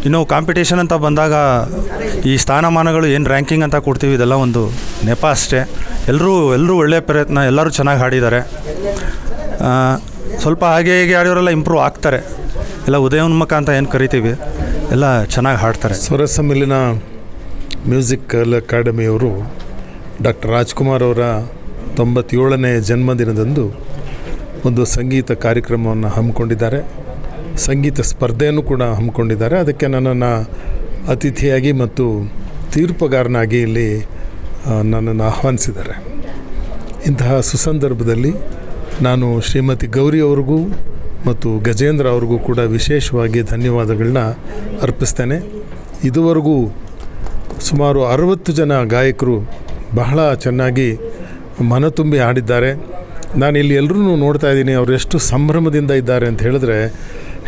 ಇನ್ನು ಕಾಂಪಿಟೇಷನ್ ಅಂತ ಬಂದಾಗ ಈ ಸ್ಥಾನಮಾನಗಳು ಏನು ರ್ಯಾಂಕಿಂಗ್ ಅಂತ ಕೊಡ್ತೀವಿ, ಇದೆಲ್ಲ ಒಂದು ನೆಪ ಅಷ್ಟೇ. ಎಲ್ಲರೂ ಒಳ್ಳೆಯ ಪ್ರಯತ್ನ, ಎಲ್ಲರೂ ಚೆನ್ನಾಗಿ ಹಾಡಿದ್ದಾರೆ. ಸ್ವಲ್ಪ ಹಾಗೆ ಹೀಗೆ ಆಡಿಯವರೆಲ್ಲ ಇಂಪ್ರೂವ್ ಆಗ್ತಾರೆ. ಎಲ್ಲ ಉದಯೋನ್ಮುಖ ಅಂತ ಏನು ಕರಿತೀವಿ, ಎಲ್ಲ ಚೆನ್ನಾಗಿ ಹಾಡ್ತಾರೆ. ಸ್ವರ ಸಮ್ಮಿಲನ ಮ್ಯೂಸಿಕಲ್ ಅಕಾಡೆಮಿಯವರು ಡಾಕ್ಟರ್ ರಾಜ್ಕುಮಾರ್ ಅವರ 97ನೇ ಜನ್ಮದಿನದಂದು ಒಂದು ಸಂಗೀತ ಕಾರ್ಯಕ್ರಮವನ್ನು ಹಮ್ಮಿಕೊಂಡಿದ್ದಾರೆ. ಸಂಗೀತ ಸ್ಪರ್ಧೆಯನ್ನು ಕೂಡ ಹಮ್ಮಿಕೊಂಡಿದ್ದಾರೆ. ಅದಕ್ಕೆ ನನ್ನನ್ನು ಅತಿಥಿಯಾಗಿ ಮತ್ತು ತೀರ್ಪುಗಾರನಾಗಿ ಇಲ್ಲಿ ನನ್ನನ್ನು ಆಹ್ವಾನಿಸಿದ್ದಾರೆ. ಇಂತಹ ಸುಸಂದರ್ಭದಲ್ಲಿ ನಾನು ಶ್ರೀಮತಿ ಗೌರಿ ಅವ್ರಿಗೂ ಮತ್ತು ಗಜೇಂದ್ರ ಅವ್ರಿಗೂ ಕೂಡ ವಿಶೇಷವಾಗಿ ಧನ್ಯವಾದಗಳನ್ನ ಅರ್ಪಿಸ್ತೇನೆ. ಇದುವರೆಗೂ ಸುಮಾರು 60 ಜನ ಗಾಯಕರು ಬಹಳ ಚೆನ್ನಾಗಿ ಮನ ತುಂಬಿ ಹಾಡಿದ್ದಾರೆ. ನಾನು ಇಲ್ಲಿ ಎಲ್ಲರೂ ನೋಡ್ತಾ ಇದ್ದೀನಿ, ಅವರು ಎಷ್ಟು ಸಂಭ್ರಮದಿಂದ ಇದ್ದಾರೆ ಅಂತ ಹೇಳಿದ್ರೆ,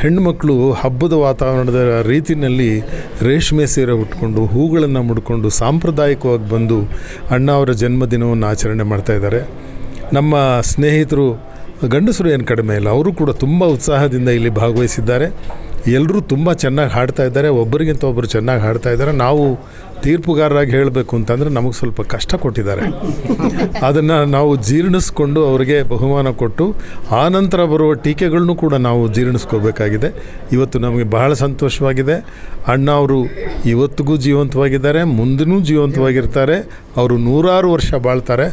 ಹೆಣ್ಣುಮಕ್ಕಳು ಹಬ್ಬದ ವಾತಾವರಣದ ರೀತಿಯಲ್ಲಿ ರೇಷ್ಮೆ ಸೀರೆ ಉಟ್ಕೊಂಡು ಹೂಗಳನ್ನು ಮುಡ್ಕೊಂಡು ಸಾಂಪ್ರದಾಯಿಕವಾಗಿ ಬಂದು ಅಣ್ಣ ಅವರ ಜನ್ಮದಿನವನ್ನು ಆಚರಣೆ ಮಾಡ್ತಾಯಿದ್ದಾರೆ. ನಮ್ಮ ಸ್ನೇಹಿತರು ಗಂಡಸರು ಏನು ಕಡಿಮೆ ಇಲ್ಲ, ಅವರು ಕೂಡ ತುಂಬ ಉತ್ಸಾಹದಿಂದ ಇಲ್ಲಿ ಭಾಗವಹಿಸಿದ್ದಾರೆ. ಎಲ್ಲರೂ ತುಂಬ ಚೆನ್ನಾಗಿ ಹಾಡ್ತಾ ಇದ್ದಾರೆ, ಒಬ್ಬರಿಗಿಂತ ಒಬ್ಬರು ಚೆನ್ನಾಗಿ ಹಾಡ್ತಾ ಇದ್ದಾರೆ. ನಾವು ತೀರ್ಪುಗಾರರಾಗಿ ಹೇಳಬೇಕು ಅಂತಂದರೆ ನಮಗೆ ಸ್ವಲ್ಪ ಕಷ್ಟ ಕೊಟ್ಟಿದ್ದಾರೆ. ಅದನ್ನು ನಾವು ಜೀರ್ಣಿಸ್ಕೊಂಡು ಅವರಿಗೆ ಬಹುಮಾನ ಕೊಟ್ಟು ಆನಂತರ ಬರುವ ಟೀಕೆಗಳನ್ನೂ ಕೂಡ ನಾವು ಜೀರ್ಣಿಸ್ಕೋಬೇಕಾಗಿದೆ. ಇವತ್ತು ನಮಗೆ ಬಹಳ ಸಂತೋಷವಾಗಿದೆ. ಅಣ್ಣ ಅವರು ಇವತ್ತಿಗೂ ಜೀವಂತವಾಗಿದ್ದಾರೆ, ಮುಂದೂ ಜೀವಂತವಾಗಿರ್ತಾರೆ. ಅವರು 100 ವರ್ಷ ಬಾಳ್ತಾರೆ.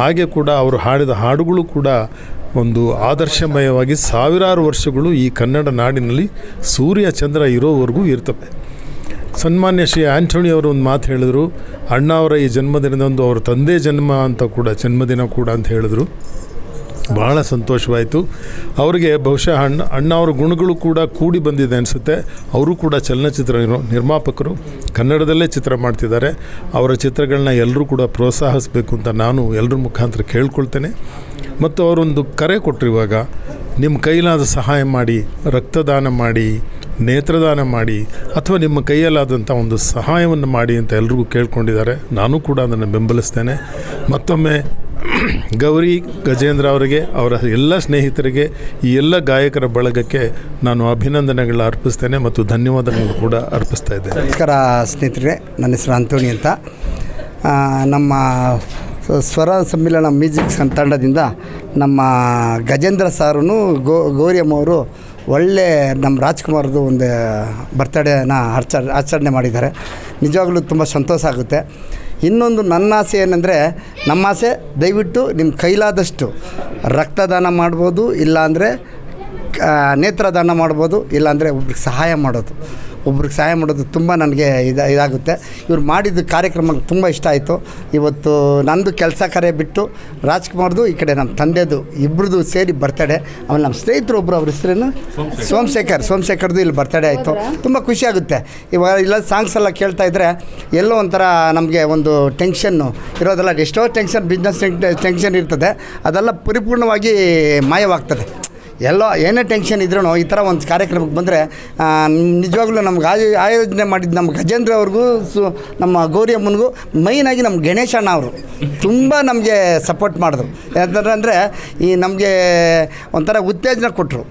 ಹಾಗೆ ಕೂಡ ಅವರು ಹಾಡಿದ ಹಾಡುಗಳು ಕೂಡ ಒಂದು ಆದರ್ಶಮಯವಾಗಿ ಸಾವಿರಾರು ವರ್ಷಗಳು ಈ ಕನ್ನಡ ನಾಡಿನಲ್ಲಿ ಸೂರ್ಯ ಚಂದ್ರ ಇರೋವರೆಗೂ ಇರ್ತವೆ. ಸನ್ಮಾನ್ಯ ಶ್ರೀ ಆ್ಯಂಟೋನಿ ಅವರು ಒಂದು ಮಾತು ಹೇಳಿದರು, ಅಣ್ಣ ಅವರ ಈ ಜನ್ಮದಿನದಂದು ಅವರ ತಂದೆ ಜನ್ಮದಿನ ಕೂಡ ಅಂತ ಹೇಳಿದ್ರು. ಬಹಳ ಸಂತೋಷವಾಯಿತು. ಅವರಿಗೆ ಬಹುಶಃ ಅಣ್ಣ ಅವರ ಗುಣಗಳು ಕೂಡ ಕೂಡಿ ಬಂದಿದೆ ಅನಿಸುತ್ತೆ. ಅವರು ಕೂಡ ಚಲನಚಿತ್ರ ನಿರ್ಮಾಪಕರು, ಕನ್ನಡದಲ್ಲೇ ಚಿತ್ರ ಮಾಡ್ತಿದ್ದಾರೆ. ಅವರ ಚಿತ್ರಗಳನ್ನ ಎಲ್ಲರೂ ಕೂಡ ಪ್ರೋತ್ಸಾಹಿಸಬೇಕು ಅಂತ ನಾನು ಎಲ್ಲರ ಮುಖಾಂತರ ಕೇಳ್ಕೊಳ್ತೇನೆ. ಮತ್ತು ಅವರೊಂದು ಕರೆ ಕೊಟ್ಟರು, ಇವಾಗ ನಿಮ್ಮ ಕೈಲಾದ ಸಹಾಯ ಮಾಡಿ, ರಕ್ತದಾನ ಮಾಡಿ, ನೇತ್ರದಾನ ಮಾಡಿ, ಅಥವಾ ನಿಮ್ಮ ಕೈಯಲ್ಲಾದಂಥ ಒಂದು ಸಹಾಯವನ್ನು ಮಾಡಿ ಅಂತ ಎಲ್ರಿಗೂ ಕೇಳ್ಕೊಂಡಿದ್ದಾರೆ. ನಾನು ಕೂಡ ಅದನ್ನು ಬೆಂಬಲಿಸ್ತೇನೆ. ಮತ್ತೊಮ್ಮೆ ಗೌರಿ ಗಜೇಂದ್ರ ಅವರಿಗೆ, ಅವರ ಎಲ್ಲ ಸ್ನೇಹಿತರಿಗೆ, ಈ ಎಲ್ಲ ಗಾಯಕರ ಬಳಗಕ್ಕೆ ನಾನು ಅಭಿನಂದನೆಗಳನ್ನ ಅರ್ಪಿಸ್ತೇನೆ ಮತ್ತು ಧನ್ಯವಾದಗಳನ್ನು ಕೂಡ ಅರ್ಪಿಸ್ತಾ ಇದ್ದೇನೆ. ನಮಸ್ಕಾರ ಸ್ನೇಹಿತರೆ, ನನ್ನ ಹೆಸರು ಆಂಟೋನಿ ಅಂತ. ನಮ್ಮ ಸ್ವರ ಸಮ್ಮಿಲನ ಮ್ಯೂಸಿಕ್ ತಂಡದಿಂದ ನಮ್ಮ ಗಜೇಂದ್ರ ಸಾರೂ ಗೌರಿಯಮ್ಮವರು ಒಳ್ಳೆ ನಮ್ಮ ರಾಜ್ಕುಮಾರ್ದು ಒಂದು ಬರ್ತ್ಡೇನ ಆಚರಣೆ ಮಾಡಿದ್ದಾರೆ. ನಿಜವಾಗ್ಲೂ ತುಂಬ ಸಂತೋಷ ಆಗುತ್ತೆ. ಇನ್ನೊಂದು ನನ್ನ ಆಸೆ ಏನಂದರೆ, ನಮ್ಮ ಆಸೆ ದಯವಿಟ್ಟು ನಿಮ್ಮ ಕೈಲಾದಷ್ಟು ರಕ್ತದಾನ ಮಾಡ್ಬೋದು, ಇಲ್ಲಾಂದರೆ ನೇತ್ರದಾನ ಮಾಡ್ಬೋದು, ಇಲ್ಲಾಂದರೆ ಒಬ್ರಿಗೆ ಸಹಾಯ ಮಾಡೋದು ತುಂಬ ನನಗೆ ಇದಾಗುತ್ತೆ. ಇವ್ರು ಮಾಡಿದ ಕಾರ್ಯಕ್ರಮ ತುಂಬ ಇಷ್ಟ ಆಯಿತು. ಇವತ್ತು ನಂದು ಕೆಲಸ ಕಾರ್ಯ ಬಿಟ್ಟು ರಾಜ್ಕುಮಾರ್ದು, ಈ ಕಡೆ ನಮ್ಮ ತಂದೆದು ಇಬ್ಬರದು ಸೇರಿ ಬರ್ತಡೇ. ಆಮೇಲೆ ನಮ್ಮ ಸ್ನೇಹಿತರು ಒಬ್ಬರು, ಅವ್ರ ಹೆಸರೇನು ಸೋಮಶೇಖರ್ದು ಇಲ್ಲಿ ಬರ್ತಡೇ ಆಯಿತು. ತುಂಬ ಖುಷಿಯಾಗುತ್ತೆ. ಇವಾಗ ಇಲ್ಲ ಸಾಂಗ್ಸ್ ಎಲ್ಲ ಕೇಳ್ತಾ ಇದ್ದರೆ ಎಲ್ಲೋ ಒಂಥರ ನಮಗೆ ಒಂದು ಟೆನ್ಷನ್ನು ಇರೋದಲ್ಲ. ಎಷ್ಟೋ ಬಿಸ್ನೆಸ್ ಟೆನ್ಷನ್ ಇರ್ತದೆ, ಅದೆಲ್ಲ ಪರಿಪೂರ್ಣವಾಗಿ ಮಾಯವಾಗ್ತದೆ. ಎಲ್ಲೋ ಏನೇ ಟೆನ್ಷನ್ ಇದ್ರೂ ಈ ಥರ ಒಂದು ಕಾರ್ಯಕ್ರಮಕ್ಕೆ ಬಂದರೆ ನಿಜವಾಗ್ಲೂ ನಮ್ಗೆ ಆಯೋಜನೆ ಮಾಡಿದ್ದು ನಮ್ಮ ಗಜೇಂದ್ರ ಅವ್ರಿಗೂ ನಮ್ಮ ಗೌರಿ ಅಮ್ಮನಿಗೂ, ಮೈನಾಗಿ ನಮ್ಮ ಗಣೇಶಣ್ಣ ಅವರು ತುಂಬ ನಮಗೆ ಸಪೋರ್ಟ್ ಮಾಡಿದ್ರು. ಯಾಕಂದರೆ ಈ ನಮಗೆ ಒಂಥರ ಉತ್ತೇಜನ ಕೊಟ್ಟರು.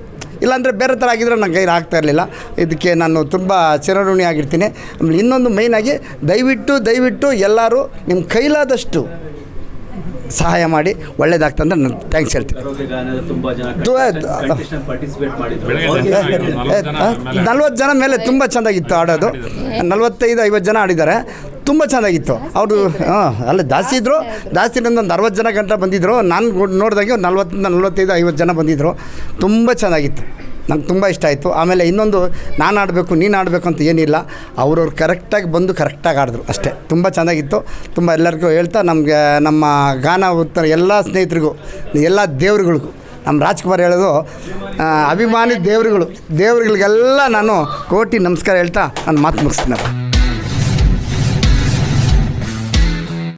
ಇಲ್ಲಾಂದರೆ ಬೇರೆ ಥರ ಆಗಿದ್ರೆ ನನ್ನ ಕೈಲಿ ಆಗ್ತಾಯಿರಲಿಲ್ಲ. ಇದಕ್ಕೆ ನಾನು ತುಂಬ ಚಿರಋಣಿ ಆಗಿರ್ತೀನಿ. ಆಮೇಲೆ ಇನ್ನೊಂದು ಮೈನಾಗಿ ದಯವಿಟ್ಟು ಎಲ್ಲರೂ ನಿಮ್ಮ ಕೈಲಾದಷ್ಟು ಸಹಾಯ ಮಾಡಿ ಒಳ್ಳೇದಾಗ್ತಂದ್ರೆ ನಾನು ಥ್ಯಾಂಕ್ಸ್ ಹೇಳ್ತೀನಿ. 40 ಜನ ಮೇಲೆ ತುಂಬ ಚೆಂದಾಗಿತ್ತು ಆಡೋದು. 45-50 ಜನ ಆಡಿದ್ದಾರೆ. ತುಂಬ ಚೆನ್ನಾಗಿತ್ತು. ಅವರು ಅಲ್ಲ ಜಾಸ್ತಿ ಇದ್ದರು, ಒಂದು 60 ಜನ ಗಂಟ ಬಂದಿದ್ದರು. ನಾನು ನೋಡಿದಾಗೆ 40-45-50 ಜನ ಬಂದಿದ್ದರು. ತುಂಬ ಚೆನ್ನಾಗಿತ್ತು. ನಂಗೆ ತುಂಬ ಇಷ್ಟ ಆಯಿತು. ಆಮೇಲೆ ಇನ್ನೊಂದು, ನಾನು ಆಡಬೇಕು ನೀನು ಆಡಬೇಕು ಅಂತ ಏನಿಲ್ಲ, ಅವ್ರವ್ರು ಕರೆಕ್ಟಾಗಿ ಬಂದು ಕರೆಕ್ಟಾಗಿ ಆಡಿದ್ರು ಅಷ್ಟೇ. ತುಂಬ ಚೆನ್ನಾಗಿತ್ತು. ತುಂಬ ಎಲ್ಲರಿಗೂ ಹೇಳ್ತಾ, ನಮಗೆ ನಮ್ಮ ಗಾನ ಉತ್ತರ ಎಲ್ಲ ಸ್ನೇಹಿತರಿಗೂ, ಎಲ್ಲ ದೇವ್ರುಗಳಿಗೂ, ನಮ್ಮ ರಾಜ್ಕುಮಾರ್ ಹೇಳೋದು ಅಭಿಮಾನಿ ದೇವ್ರುಗಳಿಗೆಲ್ಲ ನಾನು ಕೋಟಿ ನಮಸ್ಕಾರ ಹೇಳ್ತಾ ನಾನು ಮಾತು ಮುಗಿಸ್ತೀನಿ.